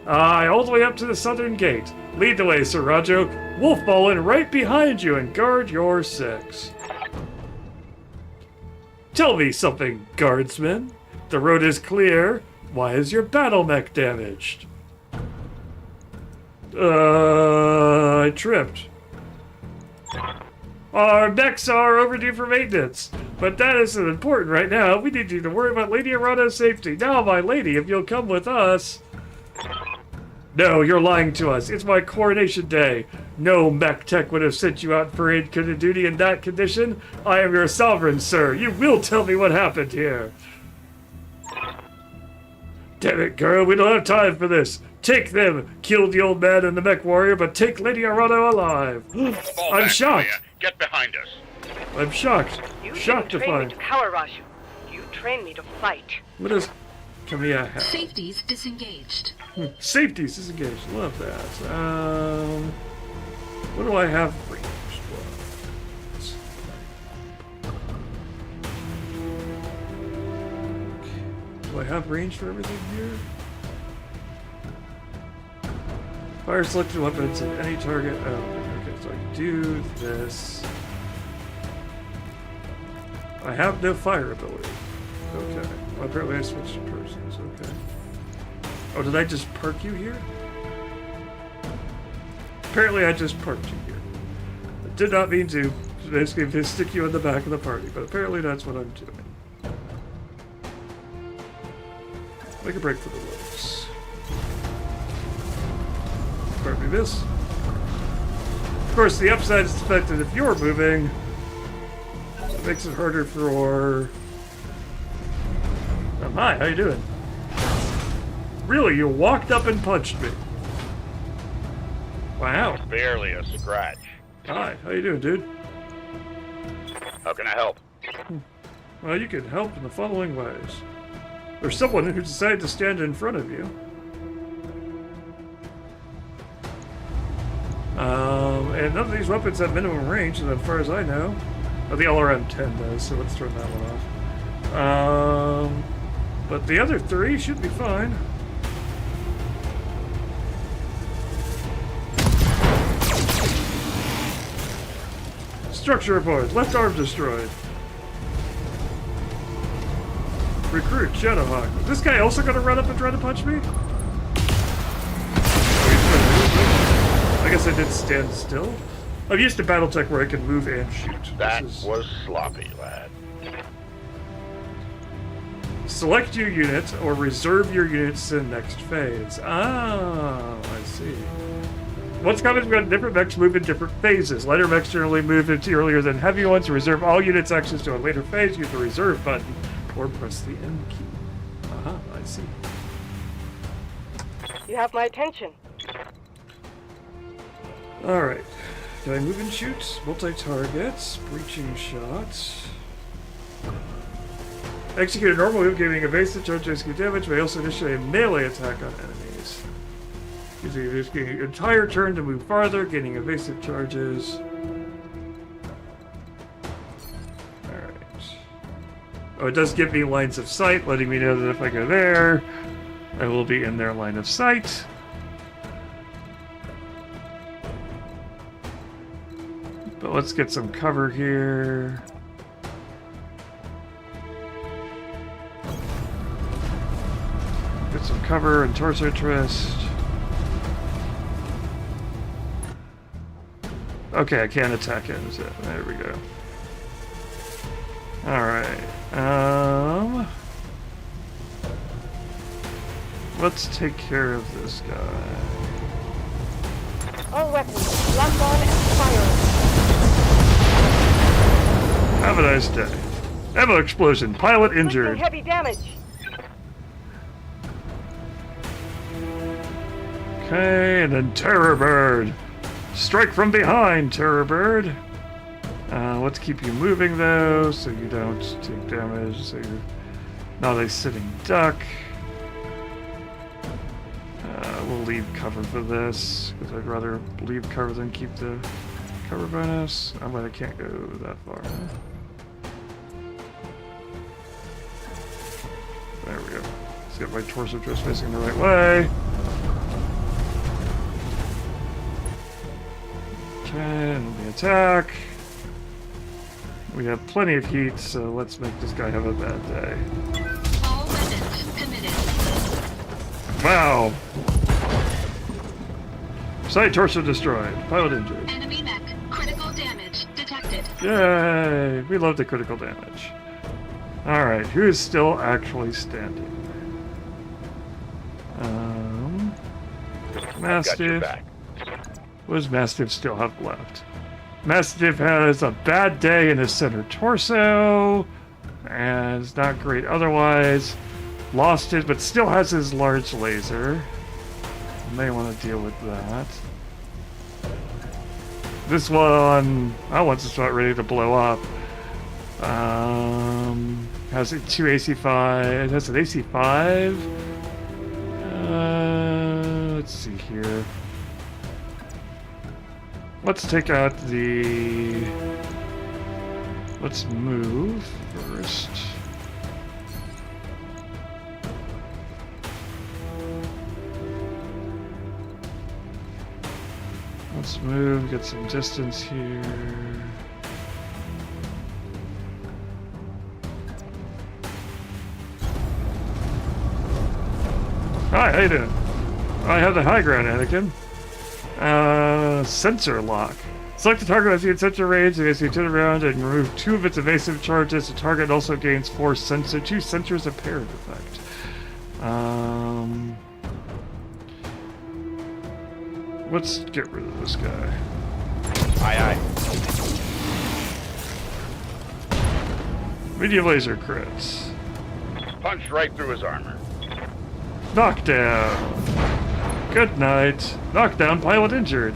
Speaker 1: All the way up to the southern gate. Lead the way, Sir Rajo. We'll fall in right behind you and guard your 6. Tell me something, guardsmen. The road is clear. Why is your battle mech damaged? I tripped. Our mechs are overdue for maintenance, but that isn't important right now. We need you to worry about Lady Arano's safety. Now, my lady, if you'll come with us... No, you're lying to us. It's my coronation day. No mech tech would have sent you out for aid duty in that condition. I am your sovereign, sir. You will tell me what happened here. Damn it, girl, we don't have time for this. Take them. Kill the old man and the mech warrior, but take Lady Arano alive.
Speaker 4: Fall
Speaker 1: I'm
Speaker 4: back,
Speaker 1: shocked.
Speaker 4: Leia. Get behind us.
Speaker 1: I'm shocked.
Speaker 5: You
Speaker 1: Shocked to
Speaker 5: didn't train me
Speaker 1: find.
Speaker 5: to cower, Raju. You trained me to fight.
Speaker 1: What does Kamiya have?
Speaker 3: Safeties disengaged.
Speaker 1: Safeties disengaged. Love that. What do I have ranged? Do I have range for everything here? Fire selected weapons at any target. Oh, okay, so I can do this. I have no fire ability. Okay. Well, apparently I switched persons. Okay. Oh, did I just park you here? Apparently I just parked you here. I did not mean to basically stick you in the back of the party, but apparently that's what I'm doing. Make a break for the woods. Pardon me, miss. Of course, the upside is the fact that if you're moving, it makes it harder for... hi, how you doing? Really, you walked up and punched me. Wow.
Speaker 4: Barely a scratch.
Speaker 1: Hi, how you doing, dude?
Speaker 4: How can I help?
Speaker 1: Well, you can help in the following ways. There's someone who decided to stand in front of you. And none of these weapons have minimum range, as far as I know. Oh, the LRM-10 does, so let's turn that one off. But the other three should be fine. Structure report. Left arm destroyed. Recruit Shadowhawk. Is this guy also gonna run up and try to punch me? I guess I did stand still. I'm used to Battletech where I can move and shoot.
Speaker 4: That was sloppy, lad.
Speaker 1: Select your unit or reserve your units in next phase. Oh, I see. Once combat, we've got different mechs move in different phases. Lighter mechs generally move into earlier than heavy ones. To reserve all units access to a later phase, use the reserve button or press the N key. I see.
Speaker 5: You have my attention.
Speaker 1: Alright. Can I move and shoot? Multi-targets. Breaching shots. Execute a normal move, giving evasive charge to execute damage, may also initiate a melee attack on enemies. Using an entire turn to move farther, gaining evasive charges. Alright. Oh, it does give me lines of sight, letting me know that if I go there, I will be in their line of sight. But let's get some cover here. Get some cover and torso twist. Okay, I can't attack it. Is it? There we go. Alright. Let's take care of this guy.
Speaker 5: All weapons, lock on and fire.
Speaker 1: Have a nice day. Ammo explosion. Pilot injured.
Speaker 5: Inflicting heavy damage.
Speaker 1: Okay, and then Terror Bird. Strike from behind, Terror Bird. Let's keep you moving though, so you don't take damage. So you're not a sitting duck. We'll leave cover for this because I'd rather leave cover than keep the cover bonus. I can't go that far. There we go. Let's get my torso twist facing the right way. Okay, and the attack. We have plenty of heat, so let's make this guy have a bad day.
Speaker 3: All weapons committed.
Speaker 1: Wow! Side torso destroyed. Pilot injured.
Speaker 3: Enemy mech. Critical damage detected.
Speaker 1: Yay! We love the critical damage. Alright, who is still actually standing?
Speaker 4: I've got your
Speaker 1: Mastiff.
Speaker 4: back.
Speaker 1: What does Mastiff still have left? Mastiff has a bad day in his center torso, and it's not great otherwise. Lost it, but still has his large laser. May want to deal with that. This one, I want this one ready to blow up. Has a 2 AC5. It has an AC5. Let's see here. Let's take out the... Let's move first. Let's move, get some distance here. Hi, how you doing? I have the high ground, Anakin. Sensor lock. Select the target as you in sensor range, and as you turn around and remove 2 of its evasive charges, the target also gains 2 sensors of parent effect. Let's get rid of this guy.
Speaker 4: Aye, aye.
Speaker 1: Medium laser crits.
Speaker 4: Punched right through his armor.
Speaker 1: Knockdown. Good night. Knockdown, pilot injured.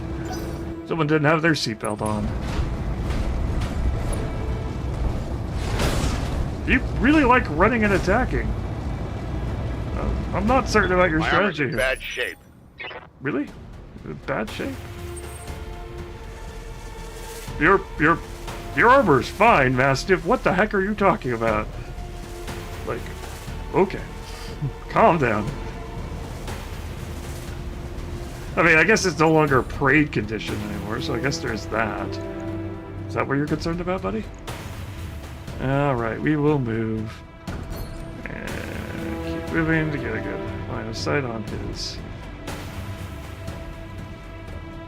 Speaker 1: Someone didn't have their seatbelt on. You really like running and attacking. I'm not certain about your
Speaker 4: My armor's
Speaker 1: strategy
Speaker 4: in
Speaker 1: here.
Speaker 4: bad shape.
Speaker 1: Really? In bad shape? Your armor's fine, Mastiff. What the heck are you talking about? Like, okay. Calm down. I mean, I guess it's no longer a parade condition anymore, so I guess there's that. Is that what you're concerned about, buddy? Alright, we will move. And keep moving to get a good line of sight on his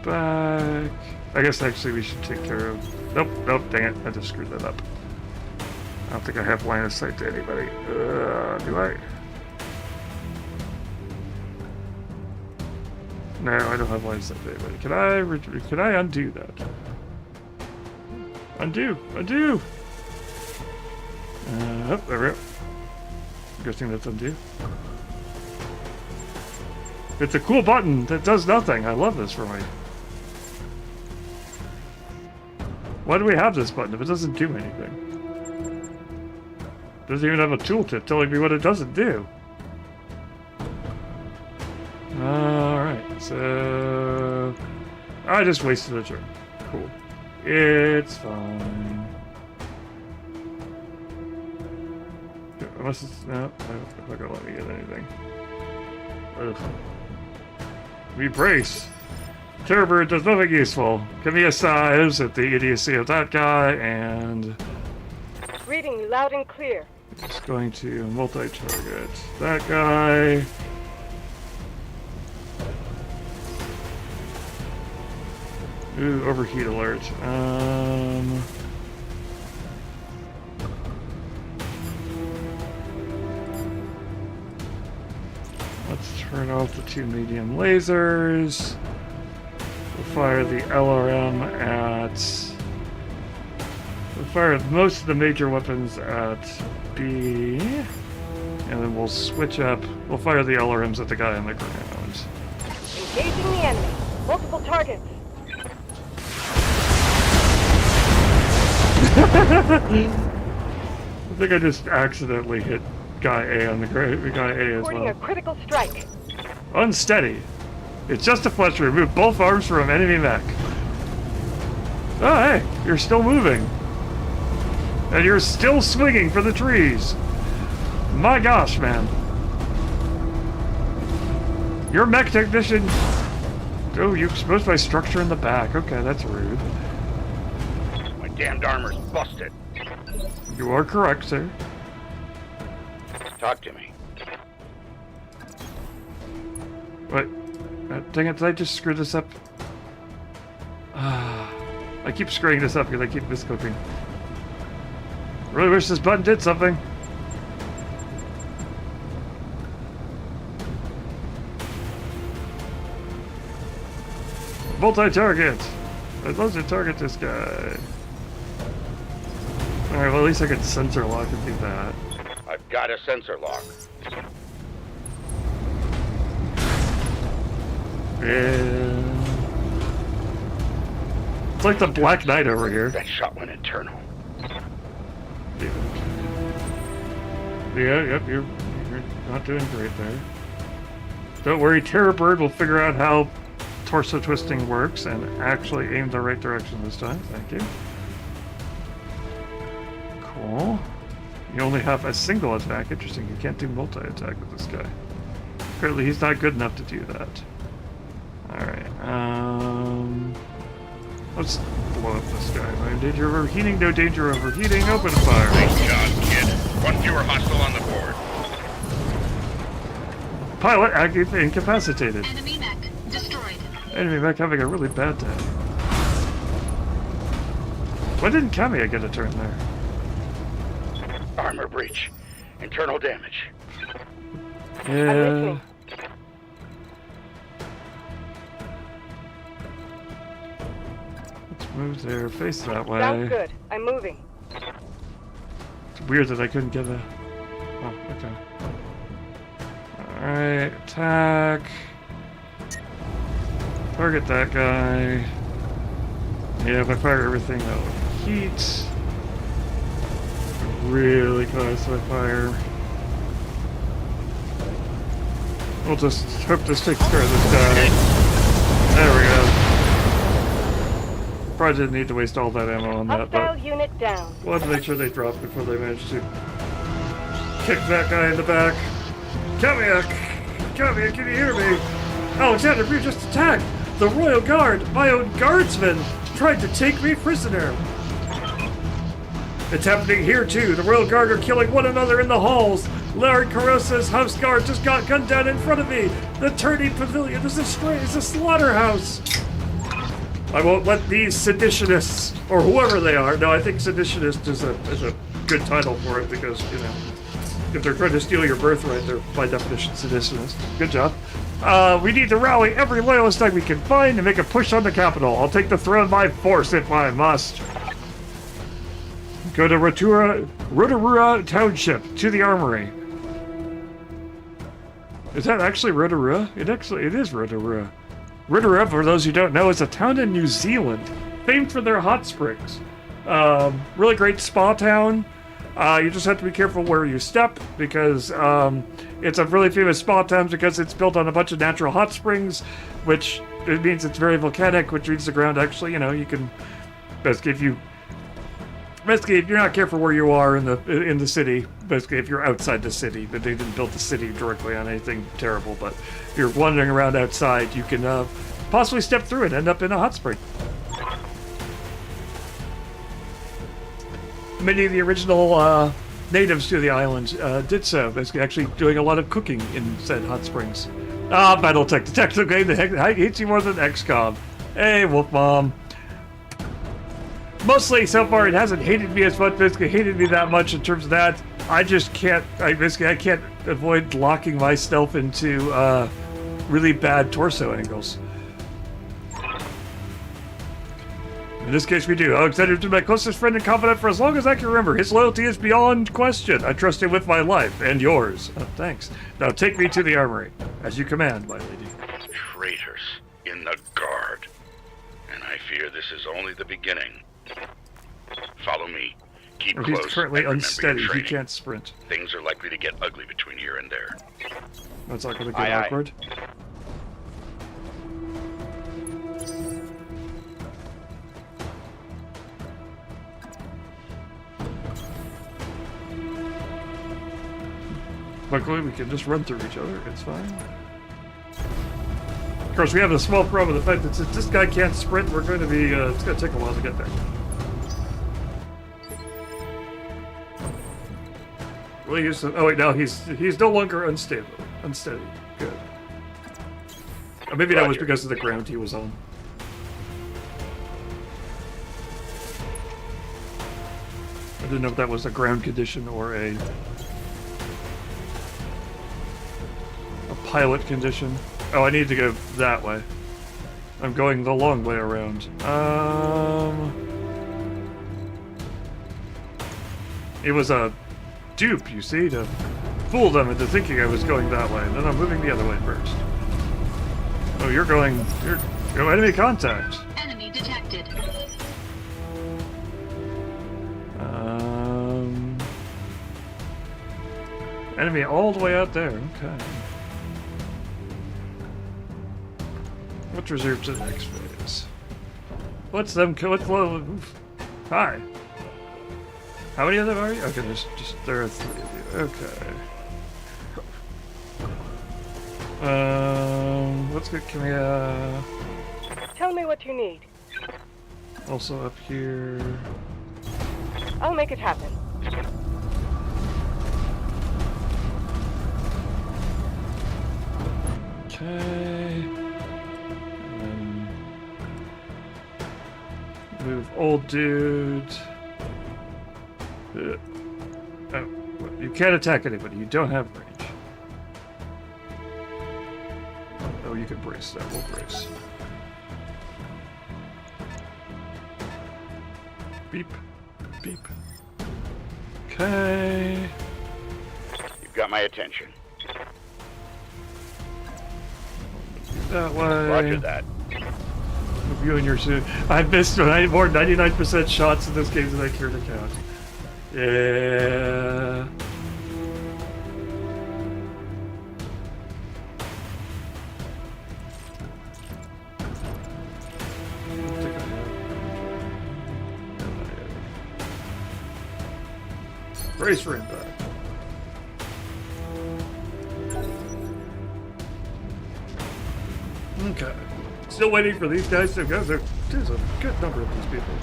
Speaker 1: back. I guess actually we should take care of... Nope, dang it. I just screwed that up. I don't think I have line of sight to anybody. Do I? No, I don't have line of sight to anybody. Can I undo that? Undo! Oh, there we go. Good thing that's undo. It's a cool button that does nothing. I love this for me. Why do we have this button if it doesn't do anything? It doesn't even have a tooltip telling me what it doesn't do. Alright, so... I just wasted a turn. Cool. It's fine. Unless it's... No, it's not gonna let me get anything. Ugh. We brace. Terrorbird does nothing useful. Give me a size at the idiocy of that guy, and...
Speaker 5: Reading you loud and clear.
Speaker 1: It's going to multi-target that guy. Ooh, overheat alert. Let's turn off the 2 medium lasers. We'll fire the LRM at... We'll fire most of the major weapons at B. And then we'll switch up. We'll fire the LRMs at the guy on the ground.
Speaker 5: Engaging the enemy. Multiple targets.
Speaker 1: I think I just accidentally hit guy A on the ground. Guy A as
Speaker 5: Reporting a
Speaker 1: well.
Speaker 5: critical strike.
Speaker 1: Unsteady. It's just a fletch. Remove both arms from enemy mech. Oh, hey, you're still moving. And you're still swinging for the trees. My gosh, man. Your mech technician... Oh, you exposed my structure in the back. Okay, that's rude.
Speaker 4: My damned armor's busted.
Speaker 1: You are correct, sir.
Speaker 4: Talk to me.
Speaker 1: What? Dang it, did I just screw this up? I keep screwing this up because I keep misclicking. Really wish this button did something. Multi-target! I'd love to target this guy. Alright, well at least I can sensor lock and do that.
Speaker 4: I've got a sensor lock.
Speaker 1: Yeah. It's like the Black Knight over here.
Speaker 4: That shot went internal.
Speaker 1: Yeah, yep, you're not doing great there. Don't worry, Terror Bird will figure out how torso twisting works and actually aim the right direction this time. Thank you. Cool. You only have a single attack. Interesting. You can't do multi-attack with this guy. Apparently he's not good enough to do that. Alright, let's blow up this guy. No danger of overheating, no danger of overheating. Open fire.
Speaker 4: Nice job, kid. One fewer hostile on the board.
Speaker 1: Pilot active incapacitated.
Speaker 3: Enemy mech destroyed.
Speaker 1: Enemy mech having a really bad day. Why didn't Kamiya get a turn there?
Speaker 4: Armor breach. Internal damage.
Speaker 1: Yeah. Let's move their face that way.
Speaker 5: Sounds good. I'm moving.
Speaker 1: It's weird that I couldn't get a... Oh, okay. Alright, attack. Target that guy. Yeah, if I fire everything, that'll heat. Really close if I fire. We'll just hope this takes care of this guy. There we go. Probably didn't need to waste all that ammo on that,
Speaker 5: Hostile
Speaker 1: but
Speaker 5: unit down.
Speaker 1: we'll have to make sure they drop before they manage to kick that guy in the back. Kamiya, can you hear me? Alexander, we just attacked! The Royal Guard, my own guardsmen, tried to take me prisoner. It's happening here too. The Royal Guard are killing one another in the halls. Larry Carosa's house guard just got gunned down in front of me. The Tourney Pavilion is a slaughterhouse. I won't let these seditionists, or whoever they are. No, I think seditionist is a good title for it because, you know, if they're trying to steal your birthright, they're by definition seditionists. Good job. We need to rally every loyalist that we can find and make a push on the capital. I'll take the throne by force if I must. Go to Rotorua Township, to the armory. Is that actually Rotorua? It is Rotorua. Rotorua, for those who don't know, is a town in New Zealand, famed for their hot springs. Really great spa town. You just have to be careful where you step because it's a really famous spa town because it's built on a bunch of natural hot springs, which it means it's very volcanic, which means the ground actually, you know, you can basically if you're not careful where you are in the city, basically if you're outside the city, but they didn't build the city directly on anything terrible, but if you're wandering around outside, you can possibly step through and end up in a hot spring. Many of the original natives to the island did so, basically actually doing a lot of cooking in said hot springs. Battletech, the technical game that hates you more than XCOM. Hey, Wolf Mom. Mostly, so far, it hasn't hated me as much, basically hated me that much in terms of that. I just can't, I can't avoid locking myself into really bad torso angles. In this case, we do. Alexander's been my closest friend and confidant for as long as I can remember. His loyalty is beyond question. I trust him with my life and yours. Oh, thanks. Now take me to the armory. As you command, my lady.
Speaker 4: Traitors in the guard. And I fear this is only the beginning. Follow me. Keep
Speaker 1: He's
Speaker 4: close.
Speaker 1: currently
Speaker 4: and remember
Speaker 1: unsteady.
Speaker 4: your
Speaker 1: He
Speaker 4: training.
Speaker 1: can't sprint.
Speaker 4: Things are likely to get ugly between here and there.
Speaker 1: That's not going to get
Speaker 7: Aye, aye.
Speaker 1: awkward. Luckily, we can just run through each other. It's fine. Of course, we have a small problem with the fact that since this guy can't sprint, we're going to be, it's going to take a while to get there. Well, oh wait, now he's no longer unsteady. Good. Or maybe that was
Speaker 4: Roger.
Speaker 1: because of the ground he was on. I didn't know if that was a ground condition or a pilot condition. Oh, I need to go that way. I'm going the long way around. It was a dupe, you see, to fool them into thinking I was going that way, and then I'm moving the other way first. Oh, you're enemy contact.
Speaker 3: Enemy detected.
Speaker 1: Enemy all the way out there, okay. What's reserved to the next phase? What's them, hi. How many of them are you? Okay, there are 3 of you, okay. What's good, can we,
Speaker 5: Tell me what you need.
Speaker 1: also up here.
Speaker 5: I'll make it happen.
Speaker 1: Okay. And move old dude. Oh, you can't attack anybody. You don't have range. Oh, you can brace that. We'll brace. Beep. Beep. Okay.
Speaker 4: You've got my attention.
Speaker 1: That way.
Speaker 4: Roger that.
Speaker 1: Move you and your suit. I missed more 99% shots in this game than I care to count. Yeah. Brace for impact. Okay. Still waiting for these guys to go. There's a good number of these people.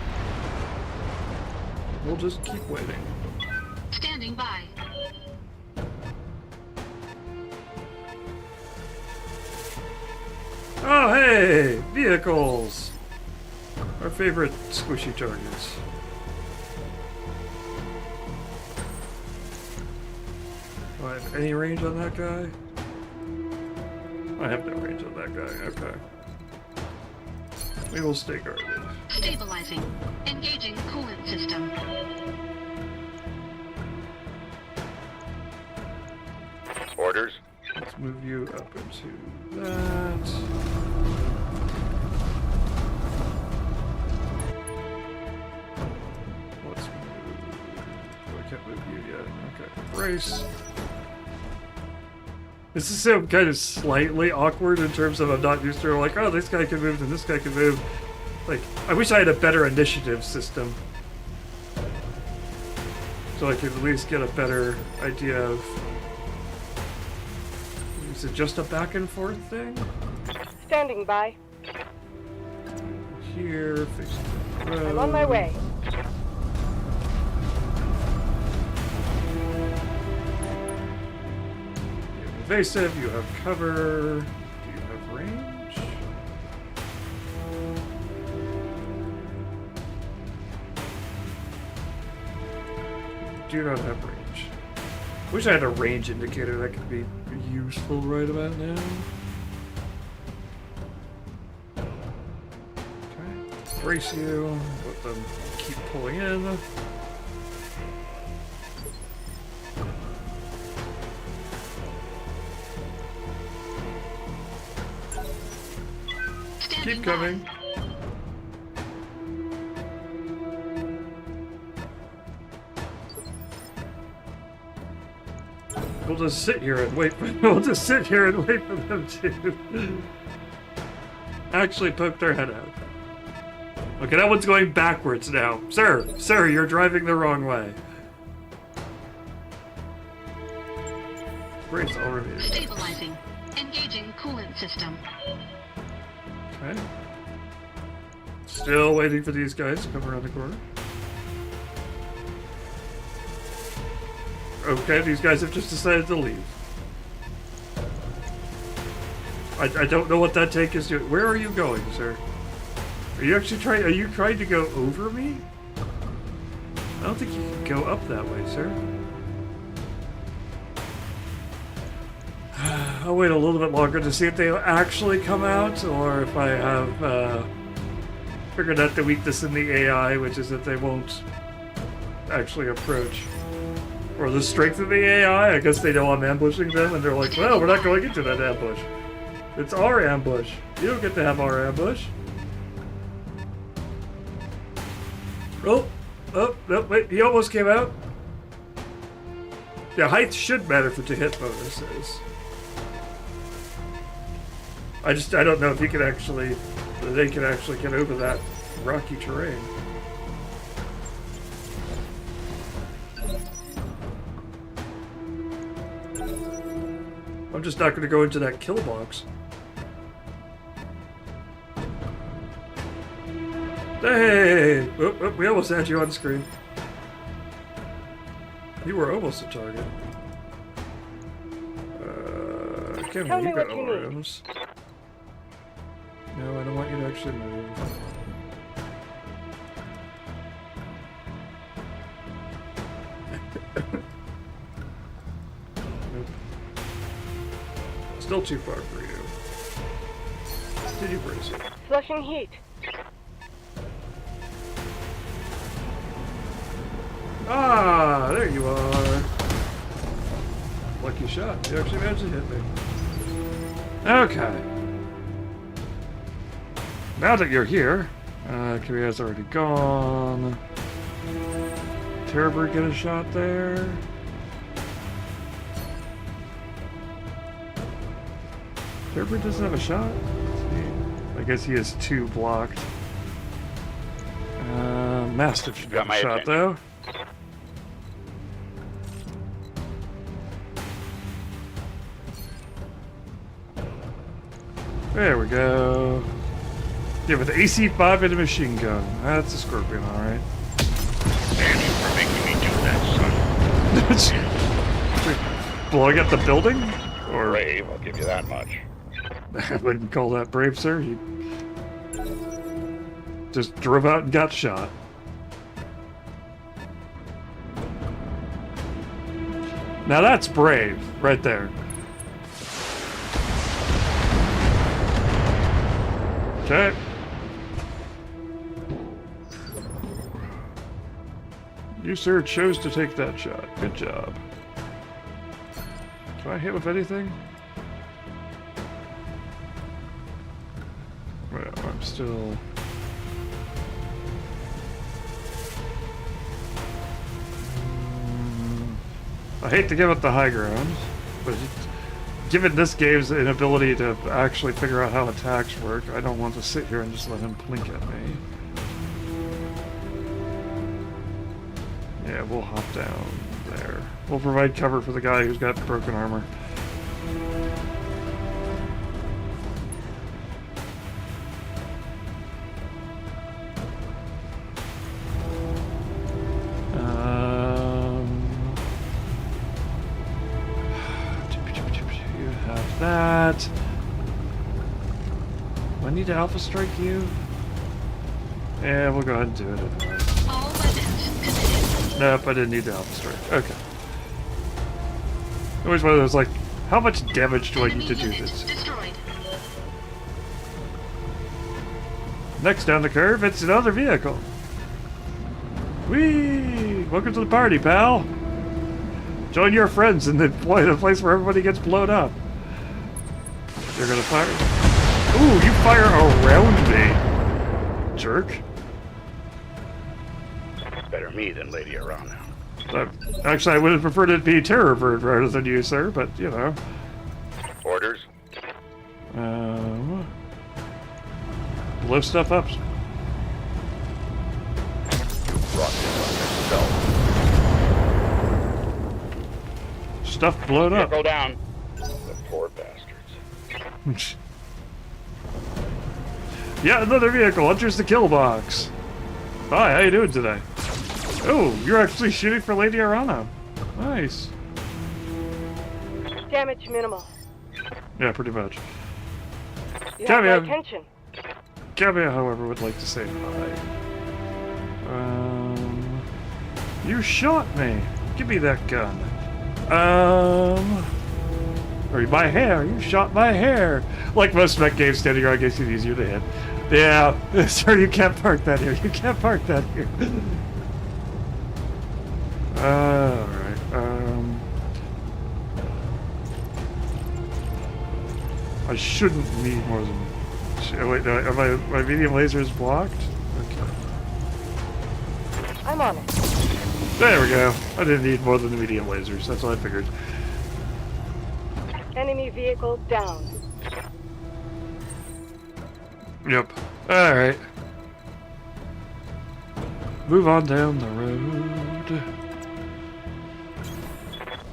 Speaker 1: We'll just keep waiting.
Speaker 3: Standing by.
Speaker 1: Oh, hey! Vehicles! Our favorite squishy targets. Do I have any range on that guy? I have no range on that guy. Okay. We will stay guarded.
Speaker 3: Stabilizing. Engaging coolant system.
Speaker 4: Orders?
Speaker 1: Let's move you up into that. Let's move. Oh, I can't move you yet. Okay. Brace. This is so kind of slightly awkward in terms of I'm not used to like, oh, this guy can move and this guy can move. Like, I wish I had a better initiative system. So I could at least get a better idea of... Is it just a back and forth thing?
Speaker 5: Standing by.
Speaker 1: Here, facing the road.
Speaker 5: I'm on my way.
Speaker 1: Evasive, you have cover. Do you have range? You do not have range. Wish I had a range indicator that could be useful right about now. Okay, brace you. Let them keep pulling in. Keep coming. We'll just sit here and wait for we'll just sit here and wait for them to actually poke their head out. Okay, that one's going backwards now. Sir, you're driving the wrong way. Brace already.
Speaker 3: Stabilizing. Engaging coolant system.
Speaker 1: Okay. Still waiting for these guys to come around the corner. Okay, these guys have just decided to leave. I don't know what that tank is doing. Where are you going, sir? Are you actually trying? Are you trying to go over me? I don't think you can go up that way, sir. I'll wait a little bit longer to see if they actually come out, or if I have figured out the weakness in the AI, which is that they won't actually approach. Or the strength of the AI, I guess they know I'm ambushing them, and they're like, well, we're not going into that ambush. It's our ambush. You don't get to have our ambush. Oh, no, wait, he almost came out. Yeah, height should matter for to hit bonuses. I don't know if he can actually, they can actually get over that rocky terrain. I'm just not going to go into that kill box. Hey! Oh, we almost had you on screen. You were almost a target. Can
Speaker 5: Tell
Speaker 1: you
Speaker 5: me
Speaker 1: got
Speaker 5: what you need.
Speaker 1: rooms? No, I don't want you to actually move. Nope. Still too far for you. Did you brace it?
Speaker 5: Flushing heat.
Speaker 1: Ah, there you are. Lucky shot. You actually managed to hit me. Okay. Now that you're here, Kiria's already gone. Terrorbird get a shot there. Terrorbird doesn't have a shot? I guess he has 2 blocked. Mastiff should get a shot though. There we go. Yeah, with AC-5 and a machine gun. That's a Scorpion, alright.
Speaker 4: Thank you for making me do that, son.
Speaker 1: Blowing up the building? Or
Speaker 4: Brave, I'll give you that much.
Speaker 1: I wouldn't call that brave, sir. He just drove out and got shot. Now that's brave, right there. Okay. You, sir, chose to take that shot. Good job. Can I hit with anything? Well, I'm still... I hate to give up the high ground, but given this game's inability to actually figure out how attacks work, I don't want to sit here and just let him blink at me. Yeah, we'll hop down there. We'll provide cover for the guy who's got broken armor. You have that. Do I need to alpha strike you? Yeah, we'll go ahead and do it anyway.
Speaker 3: All weapons committed.
Speaker 1: Nope, I didn't need the alpha strike. Okay. Always one of those like, how much damage do I need to do this?
Speaker 3: Destroyed.
Speaker 1: Next down the curve, it's another vehicle. Whee! Welcome to the party, pal. Join your friends in the place where everybody gets blown up. They're gonna fire. Ooh, you fire around me, jerk.
Speaker 4: Better me than Lady Arana.
Speaker 1: Actually, I would have preferred it to be Terrorbird rather than you, sir, but you know.
Speaker 4: Orders?
Speaker 1: Blow stuff up.
Speaker 4: You brought this on yourself.
Speaker 1: Stuff blown up.
Speaker 4: Go down. The poor bastards.
Speaker 1: Yeah, another vehicle enters the kill box. Hi, how you doing today? Oh, you're actually shooting for Lady Arana. Nice.
Speaker 5: Damage minimal.
Speaker 1: Yeah, pretty much.
Speaker 5: You have my
Speaker 1: Caveat.
Speaker 5: attention.
Speaker 1: Gabia, however, would like to say hi. You shot me. Give me that gun. Or my hair, you shot my hair. Like most mech games, standing around makes it easier to hit. Yeah, sir, you can't park that here. You can't park that here. Alright, I shouldn't need more than... Wait, no, are my medium lasers blocked? Okay.
Speaker 5: I'm on it.
Speaker 1: There we go. I didn't need more than the medium lasers. That's what I figured.
Speaker 5: Enemy vehicle down.
Speaker 1: Yep. Alright. Move on down the road.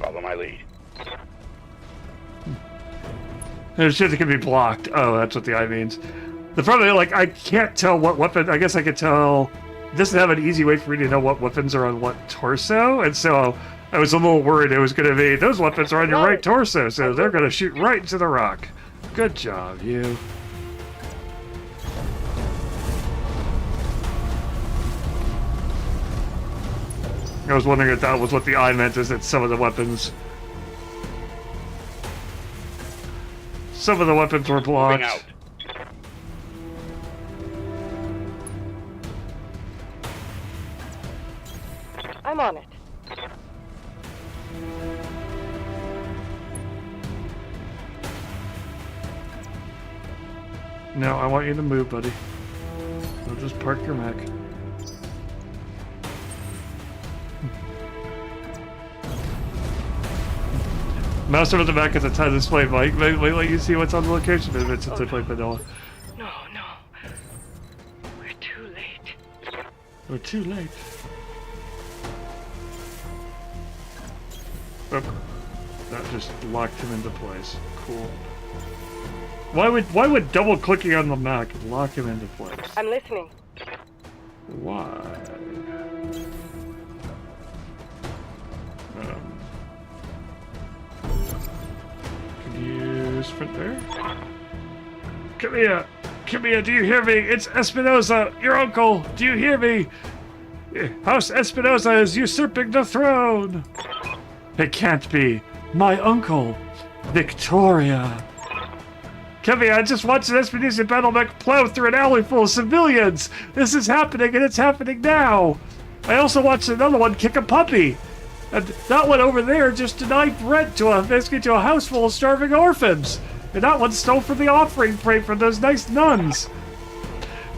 Speaker 4: Follow my lead.
Speaker 1: There's shit that can be blocked. Oh, that's what the eye means. The problem, like, I can't tell what weapon. I guess I could tell. It doesn't have an easy way for me to know what weapons are on what torso, and so I was a little worried it was going to be those weapons are on your right torso, so they're going to shoot right into the rock. Good job, you. I was wondering if that was what the eye meant, is that some of the weapons were blocked.
Speaker 4: Moving out.
Speaker 5: I'm on it.
Speaker 1: No, I want you to move, buddy. Don't just park your mech. Mouse over the back at the time display, Mike. Wait, let you see what's on the location movement since I played vanilla.
Speaker 5: No. We're too late.
Speaker 1: We're too late. Oh, that just locked him into place. Cool. Why would double clicking on the Mac lock him into place?
Speaker 5: I'm listening.
Speaker 1: Why? Can you sprint there? Come here, do you hear me? It's Espinosa, your uncle. Do you hear me? House Espinosa is usurping the throne. It can't be. My uncle, Victoria. Kevin, I just watched an Espinosa battle mech plow through an alley full of civilians. This is happening, and it's happening now. I also watched another one kick a puppy. And that one over there just denied rent to a house full of starving orphans. And that one stole from the offering plate from those nice nuns.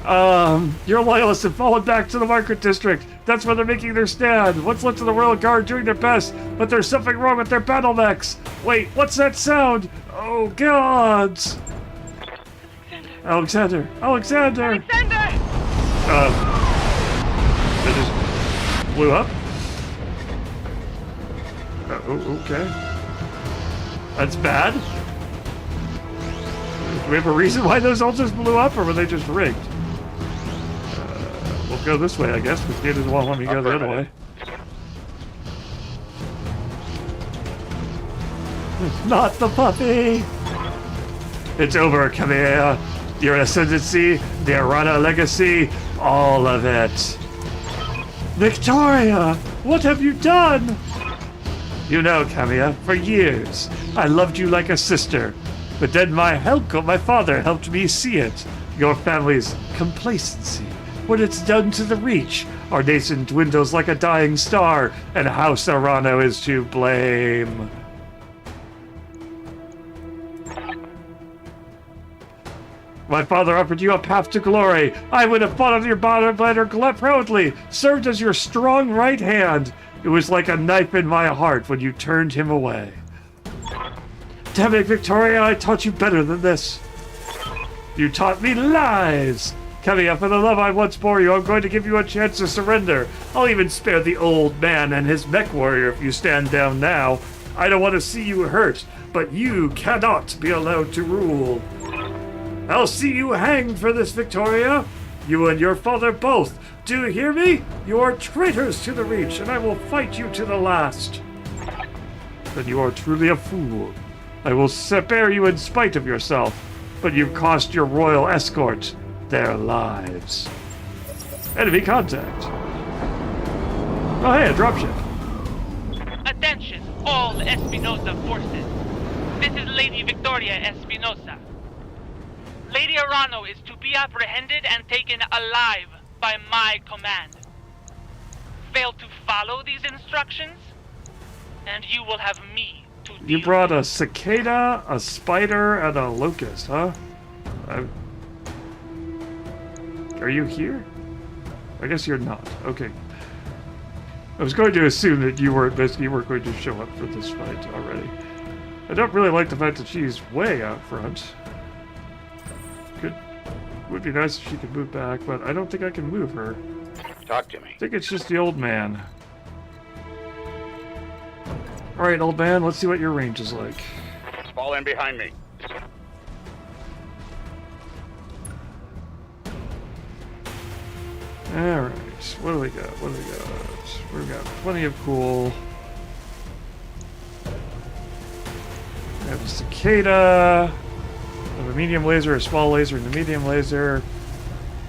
Speaker 1: Your loyalists have fallen back to the market district. That's where they're making their stand. What's left of the Royal Guard doing their best, but there's something wrong with their battle mechs. Wait, what's that sound? Oh, gods! Alexander!
Speaker 5: Alexander!
Speaker 1: They just blew up? Okay. That's bad. Do we have a reason why those all just blew up, or were they just rigged? We'll go this way, I guess, because they didn't want to let me go the other way. Not the puppy! It's over, come here. Your ascendancy, the Arana legacy, all of it. Victoria, what have you done? You know, Camilla, for years, I loved you like a sister. But then my father helped me see it. Your family's complacency. What it's done to the Reach. Our nation dwindles like a dying star, and House Arano is to blame. My father offered you a path to glory. I would have fought on your banner proudly, served as your strong right hand. It was like a knife in my heart when you turned him away. Damn it, Victoria, I taught you better than this. You taught me lies. Camilla, for the love I once bore you, I'm going to give you a chance to surrender. I'll even spare the old man and his mech warrior if you stand down now. I don't want to see you hurt, but you cannot be allowed to rule. I'll see you hanged for this, Victoria. You and your father both. Do you hear me? You are traitors to the Reach, and I will fight you to the last. Then you are truly a fool. I will spare you in spite of yourself, but you've cost your royal escort their lives. Enemy contact. Oh, hey, a dropship.
Speaker 7: Attention, all Espinosa forces. This is Lady Victoria Espinosa. Lady Arano is to be apprehended and taken alive by my command. Fail to follow these instructions, and you will have me to deal
Speaker 1: You brought a cicada, a spider, and a locust, huh? Are you here? I guess you're not. Okay. I was going to assume that you weren't going to show up for this fight already. I don't really like the fact that she's way out front. Would be nice if she could move back, but I don't think I can move her.
Speaker 4: Talk to me.
Speaker 1: I think it's just the old man. Alright, old man, let's see what your range is like.
Speaker 4: Fall in behind me.
Speaker 1: Alright, what do we got? We've got plenty of cool. We have a cicada. We have a medium laser, a small laser, and a medium laser.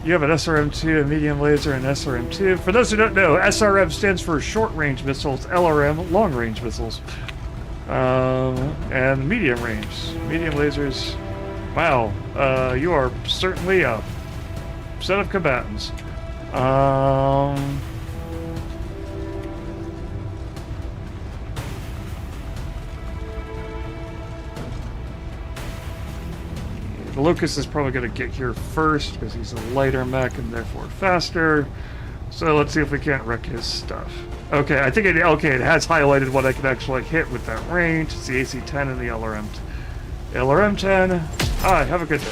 Speaker 1: You have an SRM-2, a medium laser, and SRM-2. For those who don't know, SRM stands for short-range missiles, LRM, long-range missiles. And medium range. Medium lasers. Wow, you are certainly a set of combatants. The Locust is probably going to get here first because he's a lighter mech and therefore faster. So let's see if we can't wreck his stuff. Okay, I think it has highlighted what I can actually hit with that range. It's the AC-10 and the LRM. LRM-10. Have a good day.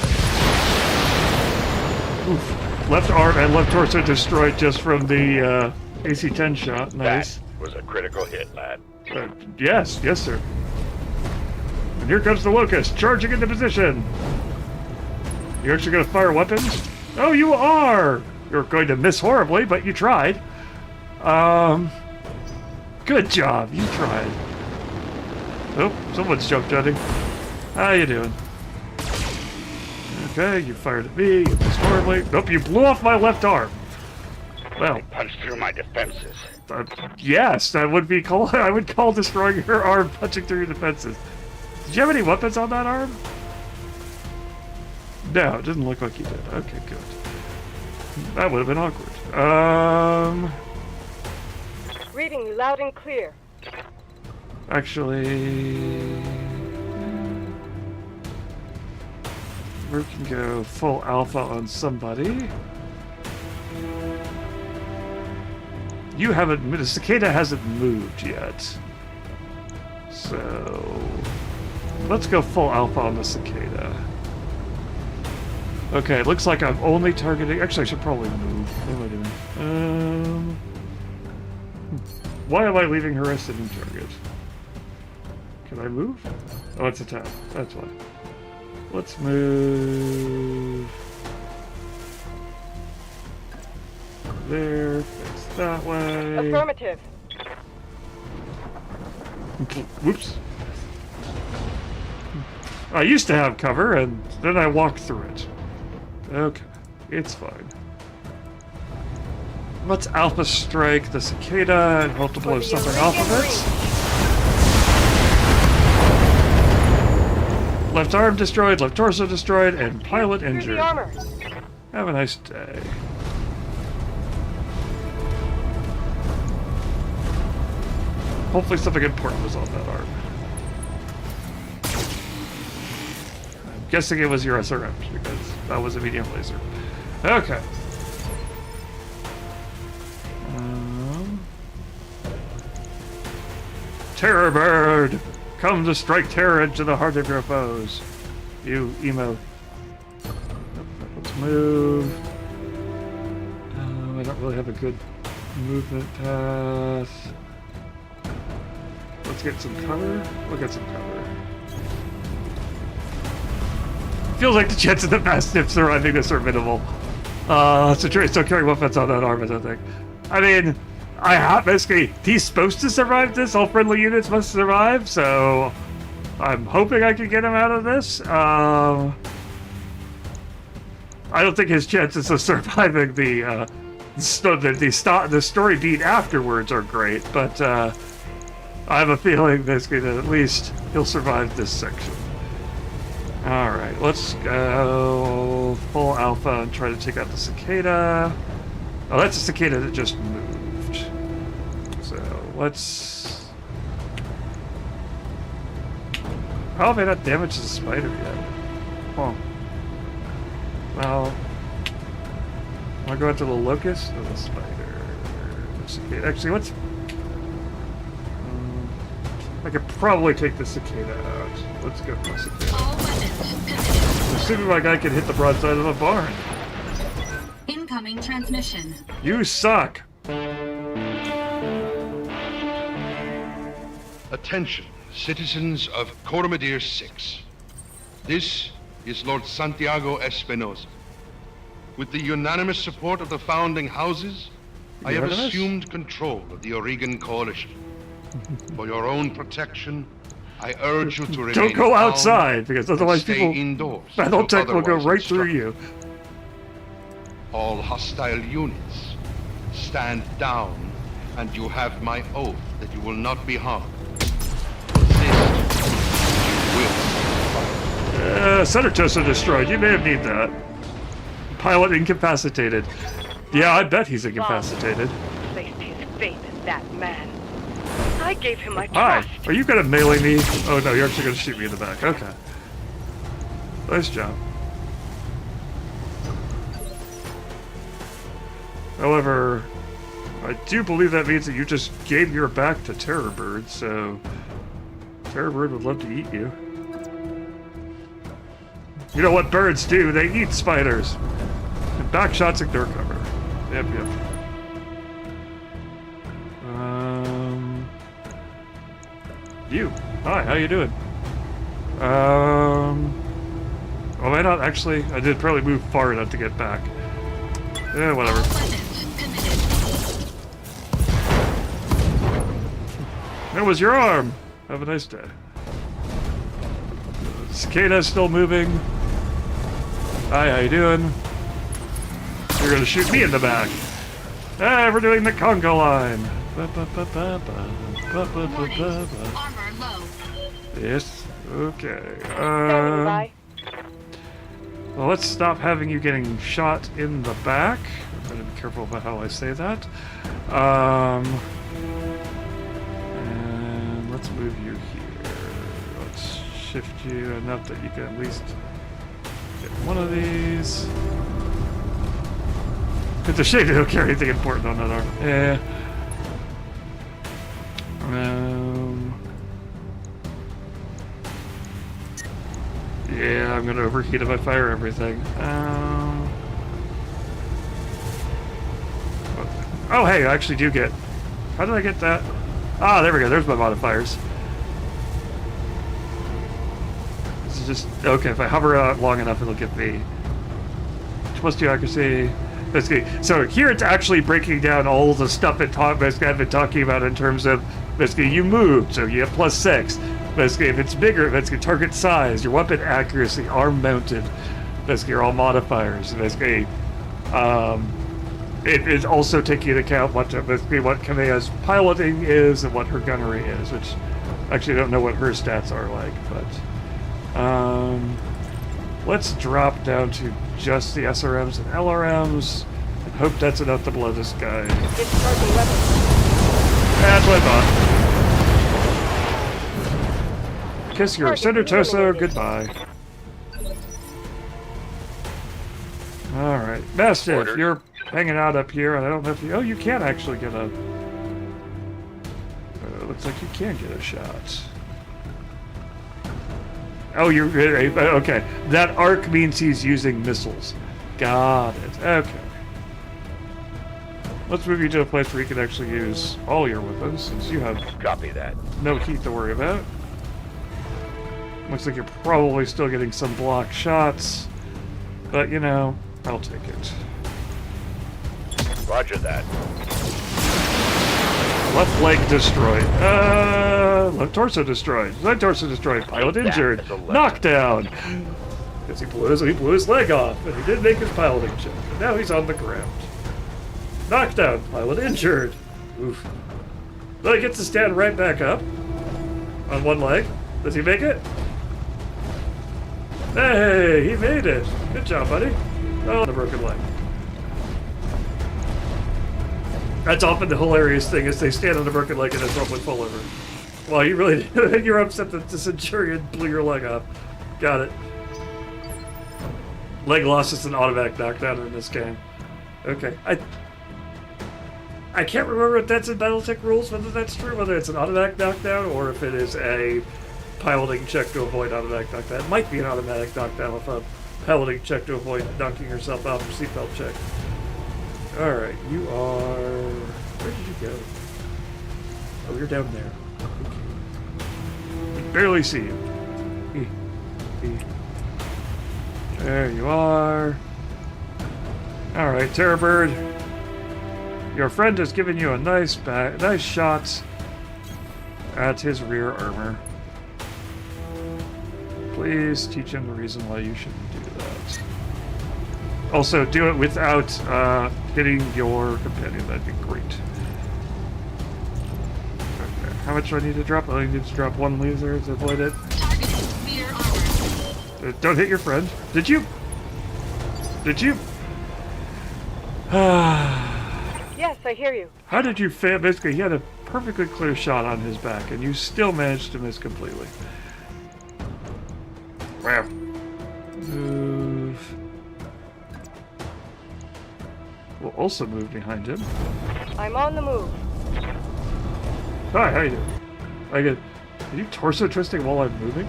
Speaker 1: Oof. Left arm and left torso destroyed just from the AC-10 shot. Nice.
Speaker 4: That was a critical hit, lad.
Speaker 1: Yes, sir. And here comes the Locust, charging into position. You're actually going to fire weapons? Oh, you are! You're going to miss horribly, but you tried. Good job, you tried. Oh, someone's jump jutting. How you doing? Okay, you fired at me, you missed horribly. Nope, you blew off my left arm. Well,
Speaker 4: Punched through my defenses.
Speaker 1: yes, that would be called. I would call destroying your arm punching through your defenses. Did you have any weapons on that arm? No, it didn't look like you did. Okay, good. That would have been awkward.
Speaker 5: Reading you loud and clear.
Speaker 1: Actually, we can go full alpha on somebody. You haven't. The cicada hasn't moved yet, so let's go full alpha on the cicada. Okay, it looks like I'm only targeting. Actually, I should probably move. What am I doing? Why am I leaving her as sitting target? Can I move? Oh, it's a tab. That's why. Let's move. There. Face that way.
Speaker 5: Affirmative.
Speaker 1: Whoops. I used to have cover, and then I walked through it. Okay, it's fine. Let's alpha strike the cicada and hope to blow something off of it. Left arm destroyed, left torso destroyed, and pilot injured. Have a nice day. Hopefully something important was on that arm. I'm guessing it was your SRM because that was a medium laser. Okay. Terror Bird! Come to strike terror into the heart of your foes. You emo. Let's move. I don't really have a good movement path. Let's get some cover. We'll get some cover. Feels like the chance of the Mastiff surviving this are minimal. So Trey's still carrying weapons on that arm, I don't think. I mean, basically, he's supposed to survive this. All friendly units must survive, so I'm hoping I can get him out of this. I don't think his chances of surviving the story beat afterwards are great, but I have a feeling basically that at least he'll survive this section. Alright, let's go full alpha and try to take out the cicada. Oh, that's a cicada that just moved. So, let's... How have I not damaged the spider yet? Huh. Well... I'll go out to the locust or the spider. The cicada. Actually, let's... I could probably take the cicada out. Let's go for the cicada.
Speaker 3: All weapons committed.
Speaker 1: Assuming my guy can hit the broadside of a barn.
Speaker 3: Incoming transmission.
Speaker 1: You suck!
Speaker 6: Attention, citizens of Coromadir 6. This is Lord Santiago Espinosa. With the unanimous support of the founding houses, I have
Speaker 1: Unanimous?
Speaker 6: assumed control of the Oregon Coalition. For your own protection, I urge you to remain
Speaker 1: Don't go
Speaker 6: calm
Speaker 1: outside, because
Speaker 6: and
Speaker 1: otherwise
Speaker 6: stay
Speaker 1: people...
Speaker 6: indoors
Speaker 1: Battletech
Speaker 6: until
Speaker 1: will go
Speaker 6: otherwise
Speaker 1: right through
Speaker 6: instructed.
Speaker 1: you.
Speaker 6: All hostile units, stand down, and you have my oath that you will not be harmed. Resist, you will.
Speaker 1: Center Toaster destroyed. You may have need that. Pilot incapacitated. Yeah, I bet he's incapacitated.
Speaker 5: Placed his faith in that man. I gave him my
Speaker 1: Hi,
Speaker 5: trust.
Speaker 1: are you gonna melee me? Oh no, you're actually gonna shoot me in the back. Okay. Nice job. However, I do believe that means that you just gave your back to Terror Bird, so Terror Bird would love to eat you. You know what birds do? They eat spiders. And back shots ignore cover. Yep, yep. You. Hi, how you doing? Well, I not actually. I did probably move far enough to get back. Yeah, whatever.
Speaker 3: All weapons committed.
Speaker 1: That was your arm. Have a nice day. Cicada's still moving. Hi, how you doing? You're gonna shoot me in the back. Ah, we're doing the conga line.
Speaker 3: Warning. Armor low.
Speaker 1: Yes. Okay.
Speaker 5: Standing by.
Speaker 1: Well, let's stop having you getting shot in the back. I'm gonna be careful about how I say that. And let's move you here. Let's shift you enough that you can at least get one of these. It's a shame they don't carry anything important on that arm. Yeah. Yeah, I'm gonna overheat if I fire everything. Oh, hey, I actually do get... How did I get that? Ah, there we go. There's my modifiers. This is just... Okay, if I hover out long enough, it'll give me... +2 accuracy. Basically, so here it's actually breaking down all the stuff basically I've been talking about in terms of... Basically, you moved, so you have +6. Basically, if it's bigger, basically target size, your weapon accuracy, arm mounted, basically are all modifiers. Basically, it is also taking into account what Kamea's piloting is and what her gunnery is, which actually I don't know what her stats are like, but let's drop down to just the SRMs and LRMs and hope that's enough to blow this guy.
Speaker 5: Discharging weapons.
Speaker 1: That's what I thought. Kiss your Center Toso goodbye. Alright. Mastiff,
Speaker 4: Order.
Speaker 1: you're hanging out up here, and I don't know if you... Oh, you can actually get a... looks like you can get a shot. Oh, you're... Okay. That arc means he's using missiles. Got it. Okay. Let's move you to a place where you can actually use all your weapons, since you have
Speaker 4: Copy that.
Speaker 1: no heat to worry about. Looks like you're probably still getting some block shots, but you know, I'll take it.
Speaker 4: Roger that.
Speaker 1: Left leg destroyed. Left torso destroyed. Right torso destroyed. Pilot
Speaker 4: Take that
Speaker 1: injured.
Speaker 4: as a lesson.
Speaker 1: Knockdown. Because he blew his leg off, and he did make his piloting check. And now he's on the ground. Knockdown. Pilot injured. Oof. Well, he gets to stand right back up on one leg. Does he make it? Hey, he made it. Good job, buddy. Oh, the broken leg. That's often the hilarious thing is they stand on the broken leg and then probably fall over. Well, you really, you're upset that the Centurion blew your leg off. Got it. Leg loss is an automatic knockdown in this game. Okay. I can't remember if that's in Battletech rules, whether that's true, whether it's an automatic knockdown or if it is a piloting check to avoid automatic knockdown. It might be an automatic knockdown if a piloting check to avoid knocking yourself out for seatbelt check. Alright, you are... Where did you go? Oh, you're down there. Okay. I can barely see you. There you are. Alright, Terrorbird. Your friend has given you a nice shot at his rear armor. Please teach him the reason why you shouldn't do that. Also, do it without hitting your companion. That'd be great. Okay. How much do I need to drop? I need to drop one laser to avoid it.
Speaker 3: Targeting rear armor.
Speaker 1: Don't hit your friend. Did you? Did you?
Speaker 5: Yes, I hear you.
Speaker 1: How did you fail? Basically, he had a perfectly clear shot on his back, and you still managed to miss completely. Wow. Move. We'll also move behind him.
Speaker 5: I'm on the move.
Speaker 1: Hi, how you doing? Are you torso twisting while I'm moving?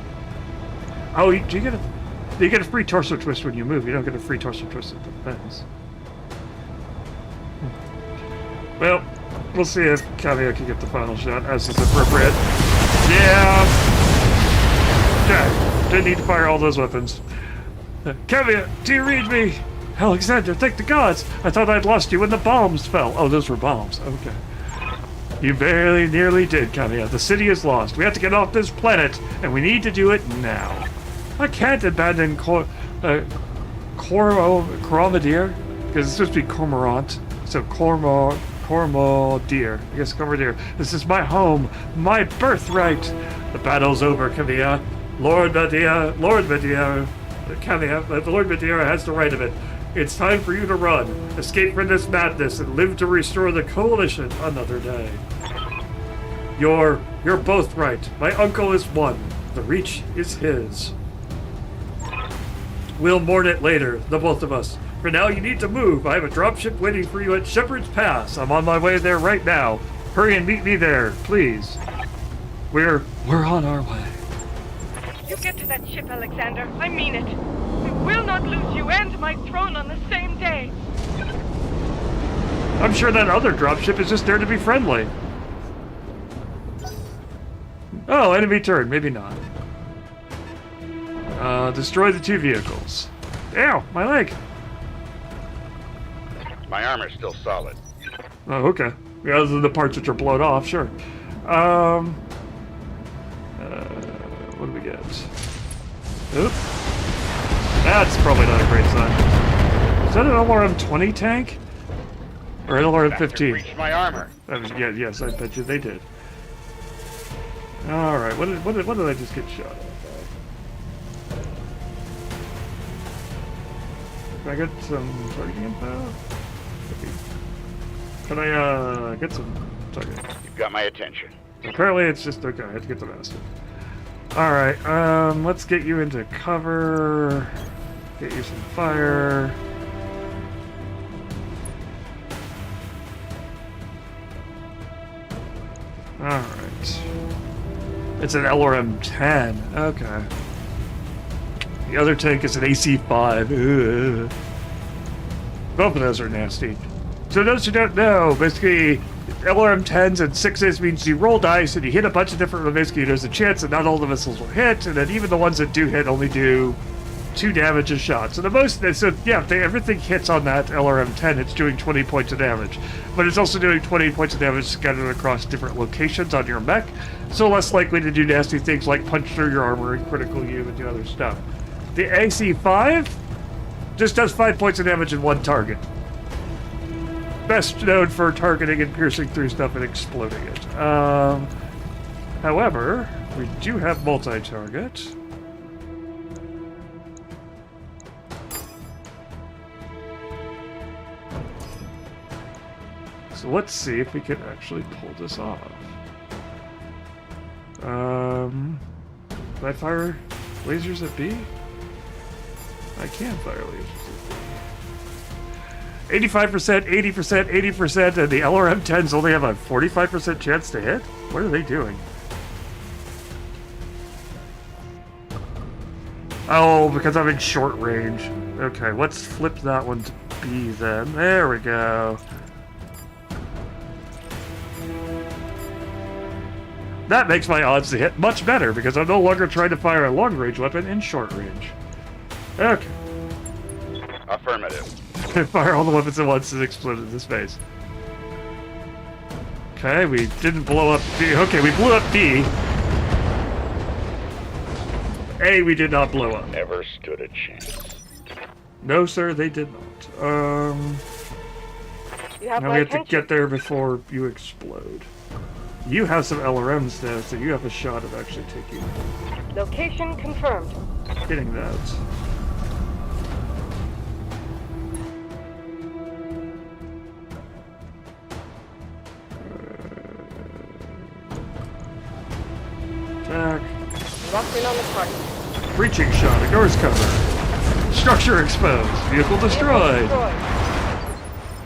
Speaker 1: Oh, you get a free torso twist when you move. You don't get a free torso twist at the fence. Well, we'll see if Kavia can get the final shot as is appropriate. Yeah. Okay. Didn't need to fire all those weapons. Kavia, do you read me? Alexander, thank the gods! I thought I'd lost you when the bombs fell. Oh, those were bombs. Okay. You very nearly did, Kavia. The city is lost. We have to get off this planet, and we need to do it now. I can't abandon Coromidere, because it's supposed to be Cormorant. So Cormodere. I guess Cormodere. This is my home, my birthright. The battle's over, Kavia. Lord Medea, Kavia, Lord Medea has the right of it. It's time for you to run, escape from this madness, and live to restore the coalition another day. You're both right. My uncle is one. The Reach is his. We'll mourn it later, the both of us. For now, you need to move. I have a dropship waiting for you at Shepherd's Pass. I'm on my way there right now. Hurry and meet me there, please. We're on our way.
Speaker 5: You get to that ship, Alexander. I mean it. We will not lose you and my throne on the same day.
Speaker 1: I'm sure that other dropship is just there to be friendly. Oh, enemy turn. Maybe not. Destroy the two vehicles. Ow, my leg.
Speaker 4: My armor's still solid.
Speaker 1: Oh, okay. Yeah, those are the parts which are blown off, sure. What do we get? Oop. That's probably not a great sign. Is that an LRM-20 tank? Or an LRM-15?
Speaker 4: Reached my armor.
Speaker 1: Yeah, yes, I bet you they did. Alright, what did I just get shot at? Can I get some targeting info? Can I, get some targeting?
Speaker 4: You've got my attention.
Speaker 1: Apparently it's just, okay, I have to get the master. Alright, let's get you into cover. Get you some fire. Alright. It's an LRM-10. Okay. The other tank is an AC-5. Ugh. Both of those are nasty. So those who don't know, basically, LRM-10s and 6s means you roll dice and you hit a bunch of different, basically there's a chance that not all the missiles will hit, and then even the ones that do hit only do 2 damage a shot. So the most, so yeah, everything hits on that LRM-10, it's doing 20 points of damage. But it's also doing 20 points of damage scattered across different locations on your mech, so less likely to do nasty things like punch through your armor and critical you and do other stuff. The AC-5 just does 5 points of damage in one target. best known for targeting and piercing through stuff and exploding it. However, we do have multi-target. So let's see if we can actually pull this off. Can I fire lasers at B? I can fire lasers at B. 85%, 80%, 80%, and the LRM-10s only have a 45% chance to hit? What are they doing? Oh, because I'm in short range. Okay, let's flip that one to B then. There we go. That makes my odds to hit much better because I'm no longer trying to fire a long-range weapon in short range. Okay.
Speaker 4: Affirmative.
Speaker 1: Fire all the weapons at once and explode into space. Okay, we didn't blow up B. Okay, we blew up B. A, we did not blow up.
Speaker 4: Never stood a chance.
Speaker 1: No, sir, they did not.
Speaker 5: You have
Speaker 1: Now
Speaker 5: my
Speaker 1: we have to
Speaker 5: attention.
Speaker 1: get there before you explode. You have some LRMs now, so you have a shot of actually taking
Speaker 5: Location confirmed.
Speaker 1: hitting that. Attack.
Speaker 5: Locked in on the target.
Speaker 1: Breaching shot. Ignores cover. Structure exposed. Vehicle destroyed.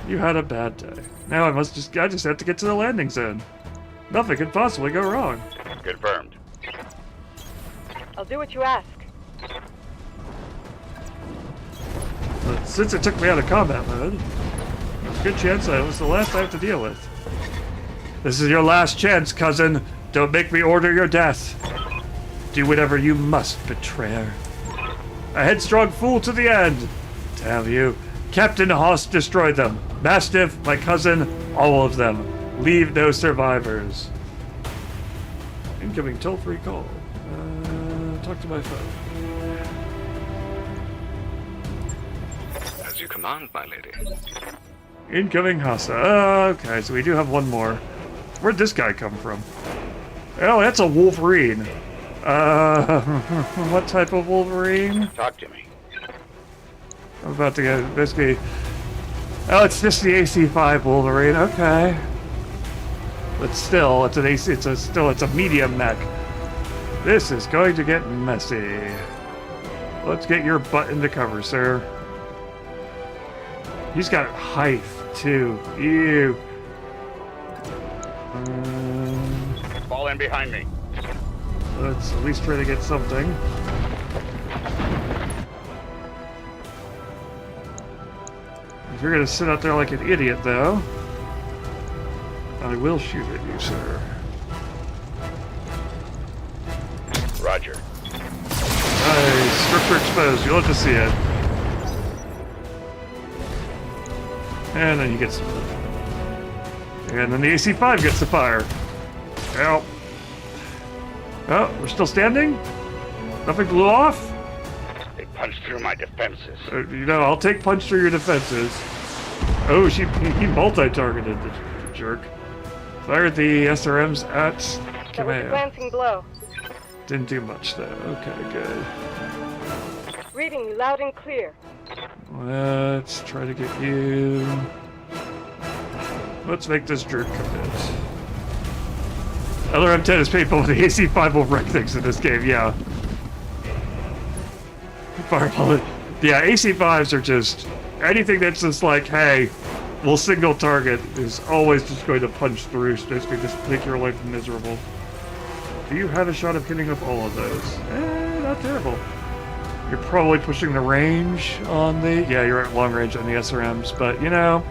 Speaker 1: You had a bad day. Now I just have to get to the landing zone. Nothing could possibly go wrong.
Speaker 4: Confirmed.
Speaker 5: I'll do what you ask.
Speaker 1: But since it took me out of combat mode, there's a good chance that it was the last I have to deal with. This is your last chance, cousin. Don't make me order your death. Do whatever you must, betrayer. A headstrong fool to the end. Damn you. Captain Haas destroyed them. Mastiff, my cousin, all of them. Leave no survivors. Incoming toll-free call. Talk to my phone.
Speaker 8: As you command, my lady.
Speaker 1: Incoming Hassa. Okay, so we do have one more. Where'd this guy come from? Oh, that's a Wolverine. What type of Wolverine?
Speaker 4: Talk to me.
Speaker 1: I'm about to get basically. Oh, it's just the AC5 Wolverine. Okay, but still, it's an AC. It's a medium mech. This is going to get messy. Let's get your butt into cover, sir. He's got height too. Ew.
Speaker 4: Fall in behind me.
Speaker 1: Let's at least try to get something. If you're gonna sit out there like an idiot, though, I will shoot at you, sir.
Speaker 4: Roger.
Speaker 1: Nice. Structure exposed. You'll have to see it. And then you get some. And then the AC5 gets the fire. Help. Oh, we're still standing? Nothing blew off?
Speaker 4: They punched through my defenses.
Speaker 1: I'll take punch through your defenses. Oh, he multi-targeted, the jerk. Fired the SRMs at
Speaker 5: That was a
Speaker 1: Kamea.
Speaker 5: glancing blow.
Speaker 1: Didn't do much, though. Okay, good.
Speaker 5: Reading you loud and clear.
Speaker 1: Let's try to get you... Let's make this jerk commit. LRM-10 is painful, but the AC5 will wreck things in this game, yeah. Fireball. Yeah, AC5s are just... Anything that's just like, hey, we'll single target is always just going to punch through, basically just make your life miserable. Do you have a shot of hitting up all of those? Not terrible. You're probably pushing the range on the... Yeah, you're at long range on the SRMs, but, you know...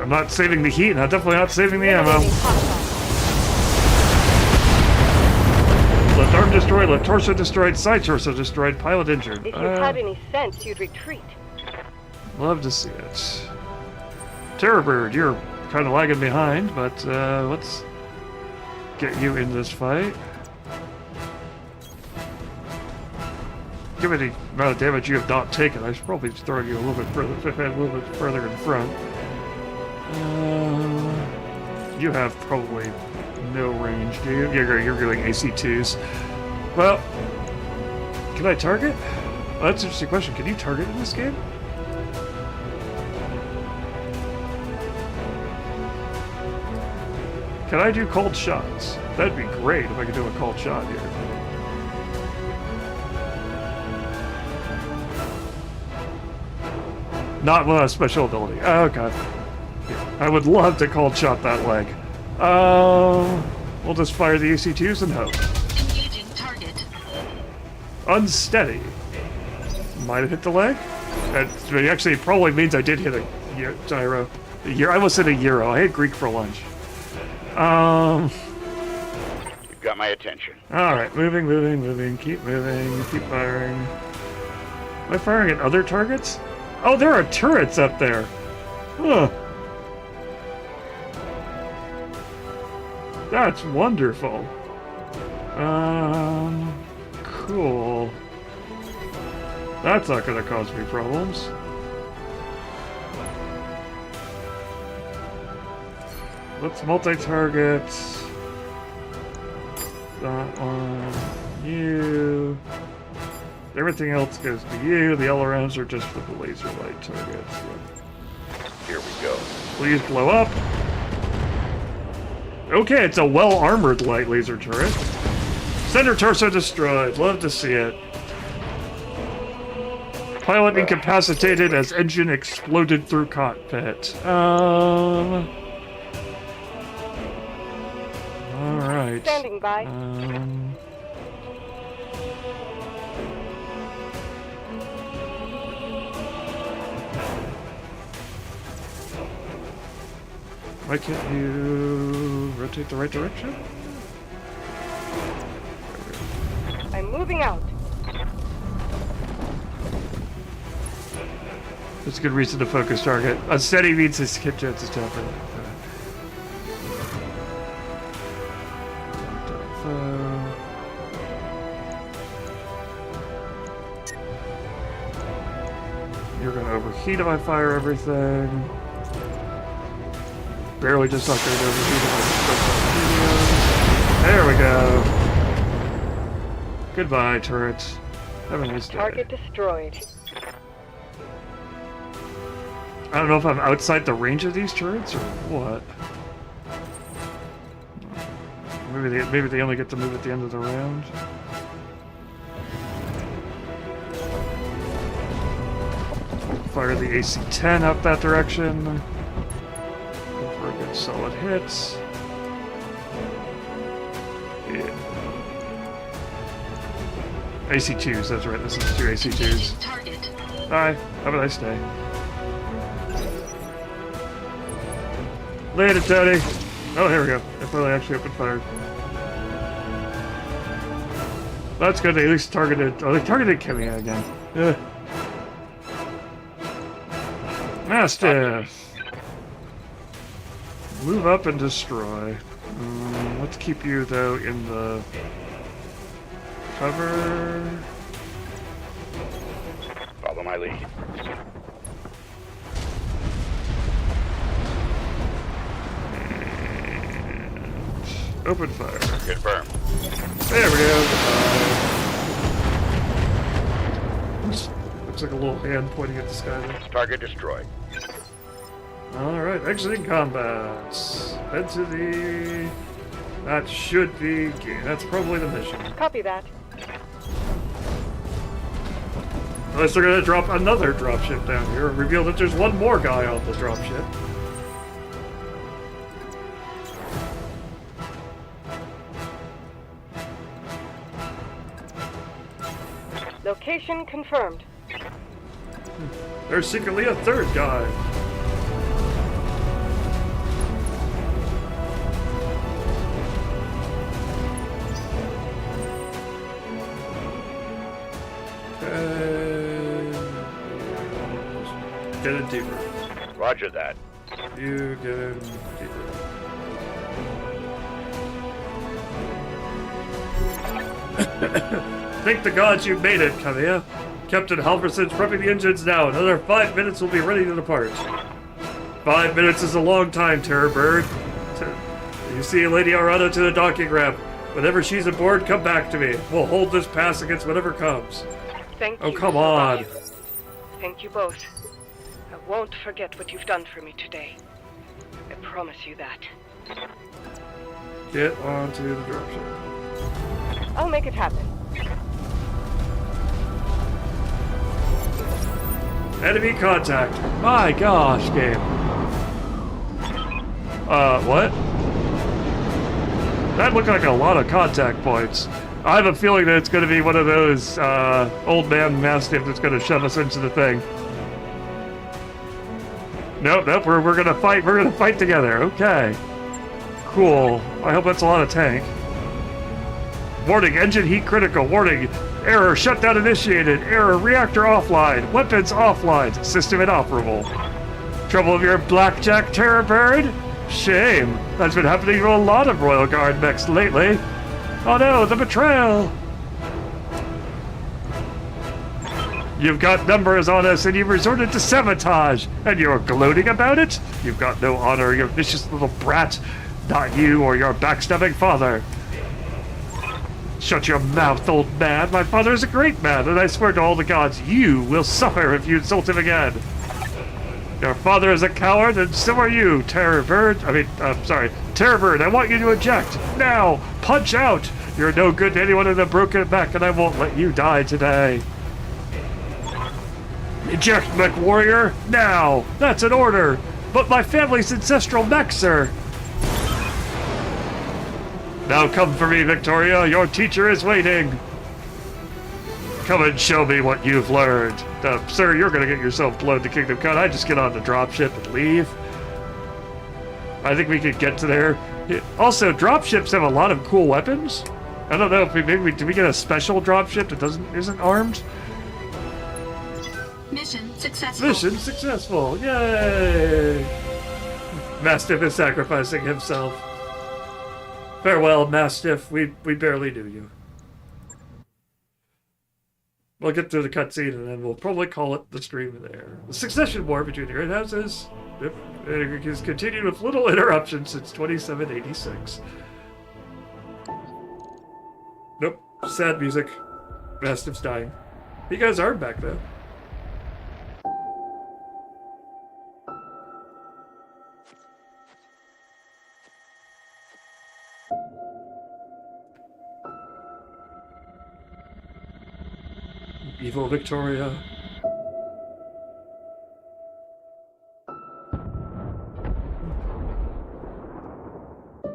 Speaker 1: I'm not saving the heat, and I'm definitely not saving the ammo. Left arm destroyed, left torso destroyed, side torso destroyed, pilot injured.
Speaker 5: If you had any sense, you'd retreat.
Speaker 1: Love to see it. Terrorbird, you're kind of lagging behind, but let's get you in this fight. Given the amount of damage you have not taken, I should probably throw you a little bit further in front. You have probably no range, do you? You're doing AC2s. Well, can I target? Well, that's an interesting question. Can you target in this game? Can I do cold shots? That'd be great if I could do a cold shot here. Not with a special ability. Oh, God. I would love to cold shot that leg. We'll just fire the AC2s and hope.
Speaker 3: Engaging target.
Speaker 1: Unsteady. Might have hit the leg? That actually probably means I did hit a gyro. I almost hit a euro. I had Greek for lunch.
Speaker 4: You've got my attention.
Speaker 1: Alright, moving. Keep moving. Keep firing. Am I firing at other targets? Oh, there are turrets up there. Huh. That's wonderful. Cool. That's not gonna cause me problems. Let's multi-target. That one. You. Everything else goes to you. The all-arounds are just for the laser light targets.
Speaker 4: Here we go.
Speaker 1: Please blow up. Okay, it's a well-armored light laser turret. Center torso destroyed. Love to see it. Pilot incapacitated as engine exploded through cockpit. Alright.
Speaker 5: Standing by.
Speaker 1: Why can't you rotate the right direction?
Speaker 5: I'm moving out.
Speaker 1: That's a good reason to focus target. Unsteady means his hit chance is tougher. You're gonna overheat if I fire everything. Barely just not going to overheat if I There we go. Goodbye, turrets. Have a nice day.
Speaker 5: Target destroyed.
Speaker 1: I don't know if I'm outside the range of these turrets or what. Maybe they only get to move at the end of the round. Fire the AC-10 up that direction. Go for a good solid hit. Yeah. AC-2s, that's right. This is 2 AC-2s.
Speaker 3: Target.
Speaker 1: Bye. Have a nice day. Later, Tony. Oh, here we go. I finally actually opened fire. That's good. They at least targeted. Oh, they targeted Kimmy again. Ugh. Mastiff. Move up and destroy. Let's keep you though in the cover.
Speaker 4: Follow my lead.
Speaker 1: Open fire.
Speaker 4: Confirm.
Speaker 1: There we go. Looks like a little hand pointing at the sky there.
Speaker 4: Target destroyed.
Speaker 1: Alright, exiting combat. Head to the... That should be... That's probably the mission.
Speaker 5: Copy that.
Speaker 1: Unless they're gonna drop another dropship down here and reveal that there's one more guy on the dropship.
Speaker 5: Location confirmed.
Speaker 1: There's secretly a third guy. Okay. Get in deeper.
Speaker 4: Roger that.
Speaker 1: You get in deeper. Thank the gods you made it, Kamiya. Captain Halverson's prepping the engines now. Another 5 minutes will be ready to depart. 5 minutes is a long time, Terror Bird. You see Lady Arana to the docking ramp. Whenever she's aboard, come back to me. We'll hold this pass against whatever comes.
Speaker 5: Thank you.
Speaker 1: Oh, come
Speaker 5: Sir
Speaker 1: on.
Speaker 5: Raju. Thank you both. I won't forget what you've done for me today. I promise you that.
Speaker 1: Get onto the dropship.
Speaker 5: I'll make it happen.
Speaker 1: Enemy contact. My gosh, game. What? That looked like a lot of contact points. I have a feeling that it's going to be one of those old man mastiff that's going to shove us into the thing. Nope, we're going to fight. We're going to fight together. Okay. Cool. I hope that's a lot of tank. Warning, engine heat critical. Warning, error, shutdown initiated. Error, reactor offline. Weapons offline. System inoperable. Trouble of your blackjack, Terror Bird? Shame. That's been happening to a lot of Royal Guard mechs lately. Oh no, the betrayal! You've got numbers on us and you've resorted to sabotage, and you're gloating about it? You've got no honor, you vicious little brat. Not you or your backstabbing father. Shut your mouth, old man. My father is a great man, and I swear to all the gods, you will suffer if you insult him again. Your father is a coward, and so are you, Terror Bird. Terror Bird, I want you to eject. Now! Punch out! You're no good to anyone in a broken back, and I won't let you die today. Eject, mech warrior! Now! That's an order! But my family's ancestral mech, sir! Now come for me, Victoria. Your teacher is waiting. Come and show me what you've learned. Sir, you're going to get yourself blown to Kingdom Come. I just get on the dropship and leave. I think we could get to there. Also, dropships have a lot of cool weapons. I don't know if do we get a special dropship that isn't armed?
Speaker 3: Mission successful.
Speaker 1: Mission successful. Yay! Mastiff is sacrificing himself. Farewell, Mastiff. We barely knew you. We'll get through the cutscene and then we'll probably call it the stream there. The succession war between the great houses has continued with little interruption since 2786. Nope. Sad music. Mastiff's dying. You guys are back though. Evil Victoria.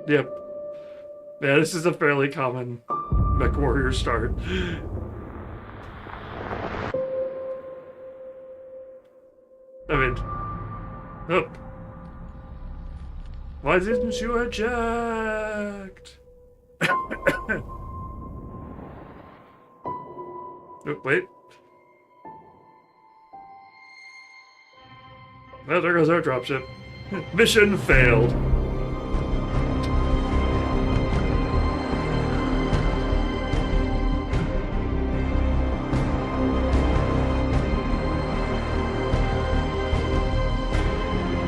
Speaker 1: Yep. Yeah, this is a fairly common mech warrior start. I mean, nope. Why didn't you eject? Oh, wait. Well, there goes our dropship. Mission failed.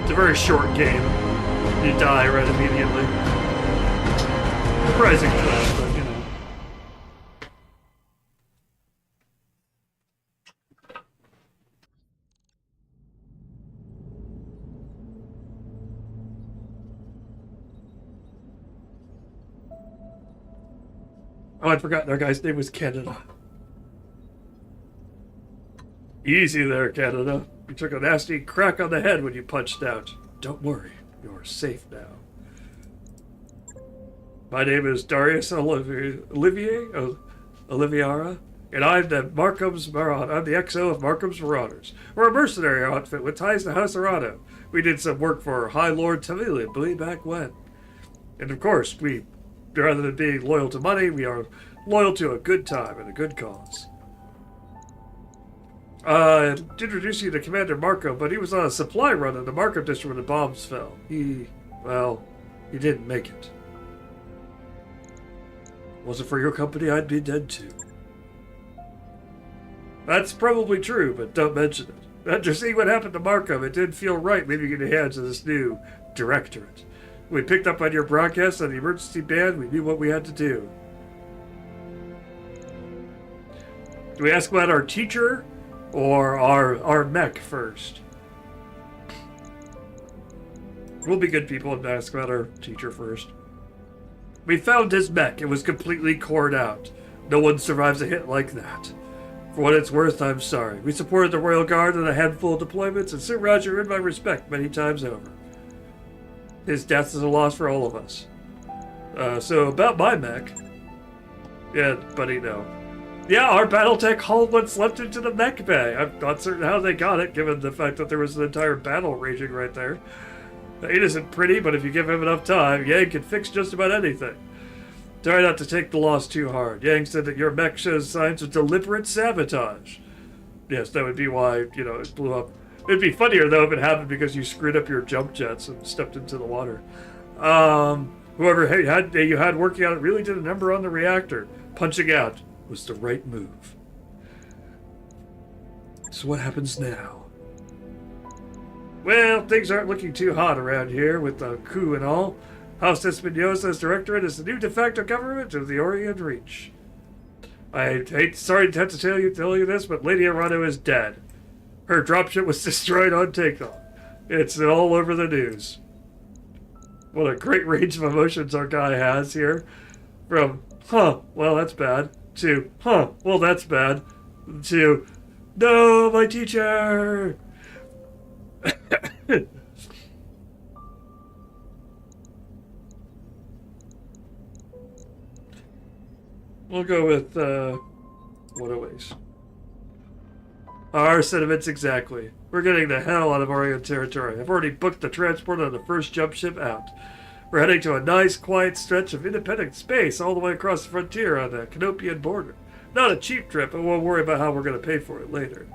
Speaker 1: It's a very short game. You die right immediately. Surprising for that, but you know. Oh, I'd forgotten our guy's name was Canada. Easy there, Canada. You took a nasty crack on the head when you punched out. Don't worry, you're safe now. My name is Darius Oliviera, and I'm the Markham's Marauder. I'm the XO of Markham's Marauders. We're a mercenary outfit with ties to House Arado. We did some work for High Lord Tavalian way back when. And of course, rather than being loyal to money, we are loyal to a good time and a good cause. I introduced you to Commander Markham, but he was on a supply run in the Markham district when the bombs fell. He didn't make it. Wasn't for your company, I'd be dead too. That's probably true, but don't mention it. After seeing what happened to Markham, it didn't feel right leaving in the hands of this new directorate. We picked up on your broadcast on the emergency band. We knew what we had to do. Do we ask about our teacher or our mech first? We'll be good people and ask about our teacher first. We found his mech. It was completely cored out. No one survives a hit like that. For what it's worth, I'm sorry. We supported the Royal Guard in a handful of deployments, and Sir Roger earned my respect many times over. His death is a loss for all of us. So about my mech. Yeah, buddy, no. Yeah, our Battletech hull once slipped into the mech bay. I'm not certain how they got it, given the fact that there was an entire battle raging right there. It isn't pretty, but if you give him enough time, Yang can fix just about anything. Try not to take the loss too hard. Yang said that your mech shows signs of deliberate sabotage. Yes, that would be why, it blew up. It'd be funnier, though, if it happened because you screwed up your jump jets and stepped into the water. Whoever you had working on it really did a number on the reactor. Punching out was the right move. So what happens now? Well, things aren't looking too hot around here with the coup and all. House Espinosa's directorate is the new de facto government of the Orient Reach. Sorry to have to tell you this, but Lady Arano is dead. Her dropship was destroyed on takeoff. It's all over the news. What a great range of emotions our guy has here. From, well, that's bad, to, well, that's bad, to, no, my teacher! We'll go with, what a waste. Our sentiments exactly. We're getting the hell out of Orient territory. I've already booked the transport on the first jump ship out. We're heading to a nice, quiet stretch of independent space all the way across the frontier on the Canopian border. Not a cheap trip, but we'll worry about how we're going to pay for it later.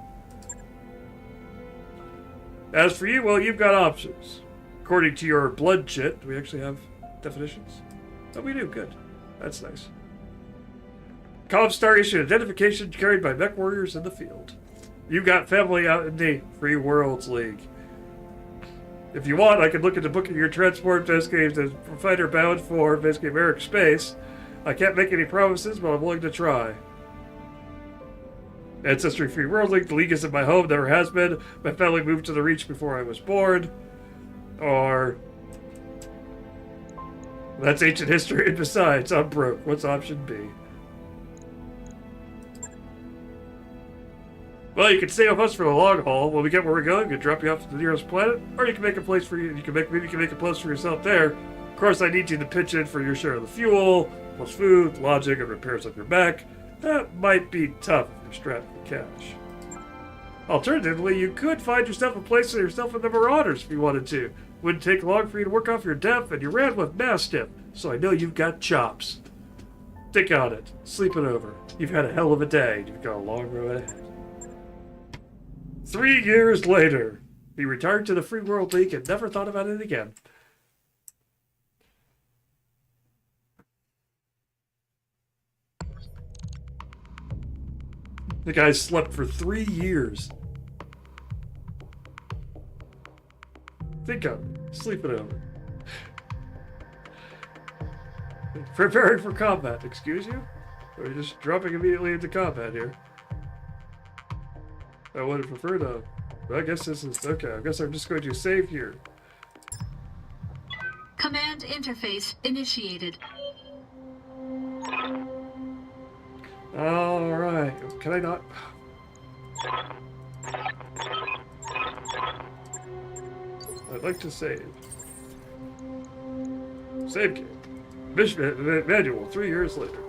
Speaker 1: As for you, well, you've got options. According to your blood chit, do we actually have definitions? Oh, we do. Good. That's nice. Comstar issued identification carried by mech warriors in the field. You've got family out in the Free Worlds League. If you want, I can look into booking your transport basically as fighter bound for basically Merrick Space. I can't make any promises, but I'm willing to try. Ancestry Free World League, the league isn't my home, never has been. My family moved to the Reach before I was born. Or... that's ancient history, and besides, I'm broke. What's option B? Well, you can stay with us for the long haul. When we get where we're going, we can drop you off to the nearest planet, or you can make a place for you. Maybe you can make a place for yourself there. Of course, I need you to pitch in for your share of the fuel, plus food, lodging, and repairs of your mech. That might be tough if you're strapped for cash. Alternatively, you could find yourself a place for yourself in the Marauders if you wanted to. Wouldn't take long for you to work off your debt, and you ran with Mastiff, so I know you've got chops. Think on it. Sleep it over. You've had a hell of a day. You've got a long road ahead. 3 years later, he retired to the Free World League and never thought about it again. The guy slept for 3 years. Think of it. Sleep it over. Preparing for combat, excuse you? Or are you just dropping immediately into combat here? I would have preferred a... I guess this is... okay, I guess I'm just going to save here.
Speaker 3: Command interface initiated.
Speaker 1: Alright, can I not... I'd like to save. Save game. Mission manual, 3 years later.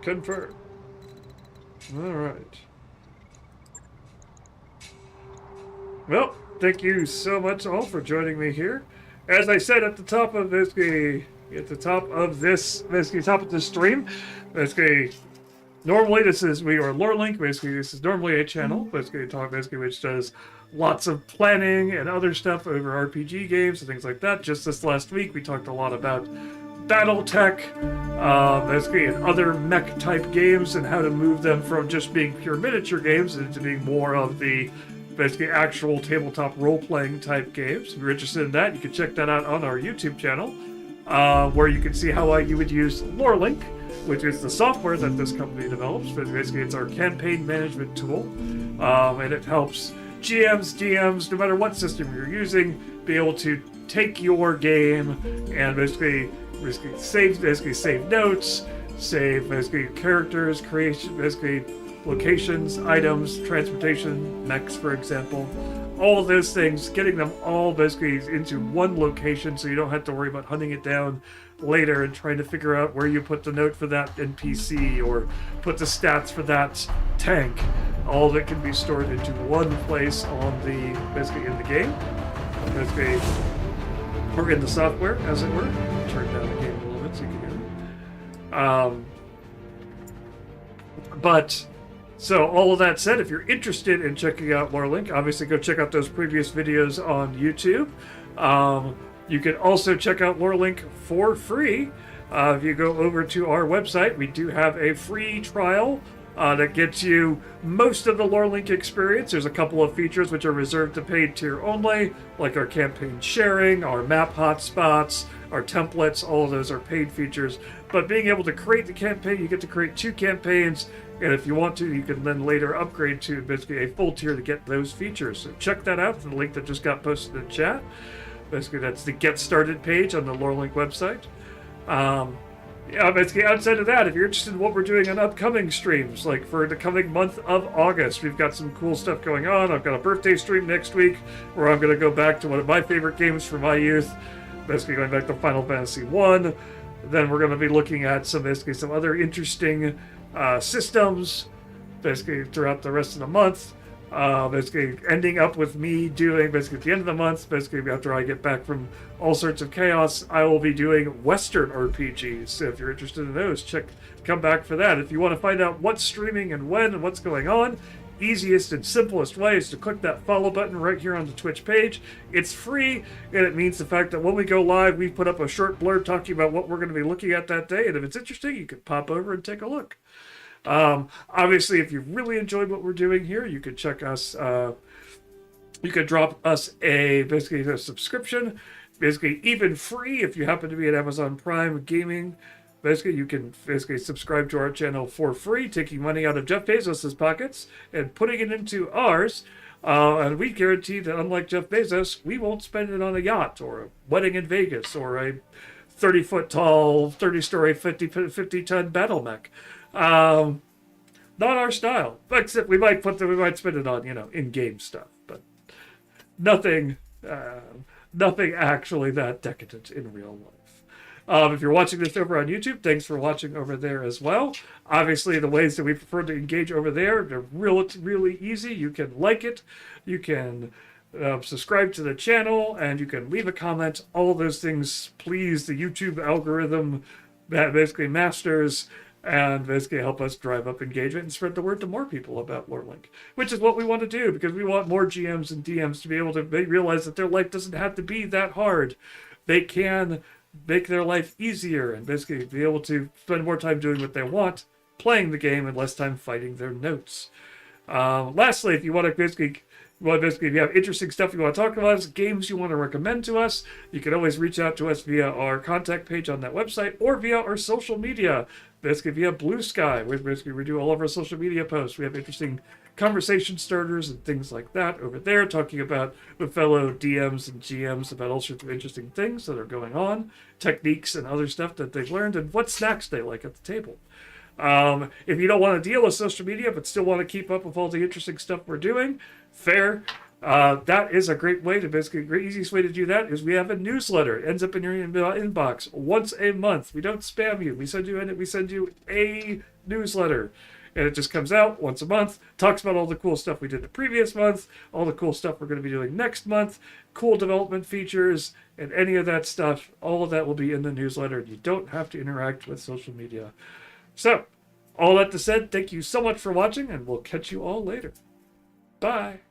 Speaker 1: Confirm. Alright. Well, thank you so much all for joining me here. As I said at the top of this top of this stream, basically normally we are LoreLink, basically this is normally a channel, basically which does lots of planning and other stuff over RPG games and things like that. Just this last week we talked a lot about Battletech, basically, and other mech type games, and how to move them from just being pure miniature games into being more of the basically actual tabletop role-playing type games. If you're interested in that, you can check that out on our YouTube channel, where you can see how you would use LoreLink, which is the software that this company develops. But basically, it's our campaign management tool, and it helps GMs, DMs, no matter what system you're using, be able to take your game and basically save notes, save basically characters, creation, basically locations, items, transportation, mechs, for example. All of those things, getting them all basically into one location so you don't have to worry about hunting it down later and trying to figure out where you put the note for that NPC or put the stats for that tank. All of it can be stored into one place on the, basically in the game. Basically, or in the software, as it were. Turn down the game a little bit so you can hear me. But, so all of that said, if you're interested in checking out LoreLink, obviously go check out those previous videos on YouTube. You can also check out LoreLink for free. If you go over to our website, we do have a free trial that gets you most of the LoreLink experience. There's a couple of features which are reserved to paid tier only, like our campaign sharing, our map hotspots, our templates. All of those are paid features. But being able to create the campaign, you get to create 2 campaigns, and if you want to, you can then later upgrade to basically a full tier to get those features. So check that out, the link that just got posted in chat. Basically, that's the Get Started page on the LoreLink website. Basically, outside of that, if you're interested in what we're doing on upcoming streams, like for the coming month of August, we've got some cool stuff going on. I've got a birthday stream next week where I'm going to go back to one of my favorite games from my youth, basically going back to Final Fantasy 1. Then we're going to be looking at some other interesting systems, basically throughout the rest of the month. Basically ending up with me doing, basically at the end of the month, basically after I get back from all sorts of chaos, I will be doing Western RPGs. So if you're interested in those, come back for that. If you want to find out what's streaming and when and what's going on, easiest and simplest way is to click that follow button right here on the Twitch page. It's free, and it means the fact that when we go live, we put up a short blurb talking about what we're going to be looking at that day, and if it's interesting, you can pop over and take a look. Obviously, if you really enjoyed what we're doing here, you could check us, you could drop us basically a subscription, basically even free if you happen to be at Amazon Prime Gaming. Basically, you can basically subscribe to our channel for free, taking money out of Jeff Bezos' pockets and putting it into ours. And we guarantee that unlike Jeff Bezos, we won't spend it on a yacht or a wedding in Vegas or a 30-foot tall, 30-story, 50-ton battle mech. Not our style. Except we might spend it on, in-game stuff, but nothing actually that decadent in real life. If you're watching this over on YouTube, thanks for watching over there as well. Obviously, the ways that we prefer to engage over there, they're really easy. You can like it, you can subscribe to the channel, and you can leave a comment. All of those things please the YouTube algorithm that basically masters and basically help us drive up engagement and spread the word to more people about LoreLink, which is what we want to do, because we want more GMs and DMs to be able to realize that their life doesn't have to be that hard. They can make their life easier and basically be able to spend more time doing what they want, playing the game, and less time fighting their notes. Lastly, if you want to basically, if you have interesting stuff you want to talk about, games you want to recommend to us, you can always reach out to us via our contact page on that website or via our social media. Basically via Blue Sky, where basically we do all of our social media posts. We have interesting conversation starters and things like that over there, talking about with fellow DMs and GMs about all sorts of interesting things that are going on, techniques and other stuff that they've learned, and what snacks they like at the table. If you don't want to deal with social media but still want to keep up with all the interesting stuff we're doing, fair. That is a great way to basically, great easiest way to do that is we have a newsletter. It ends up in your inbox once a month. We don't spam you. We send you a newsletter. And it just comes out once a month, talks about all the cool stuff we did the previous month, all the cool stuff we're going to be doing next month, cool development features, and any of that stuff. All of that will be in the newsletter. You don't have to interact with social media. So, all that said, thank you so much for watching, and we'll catch you all later. Bye.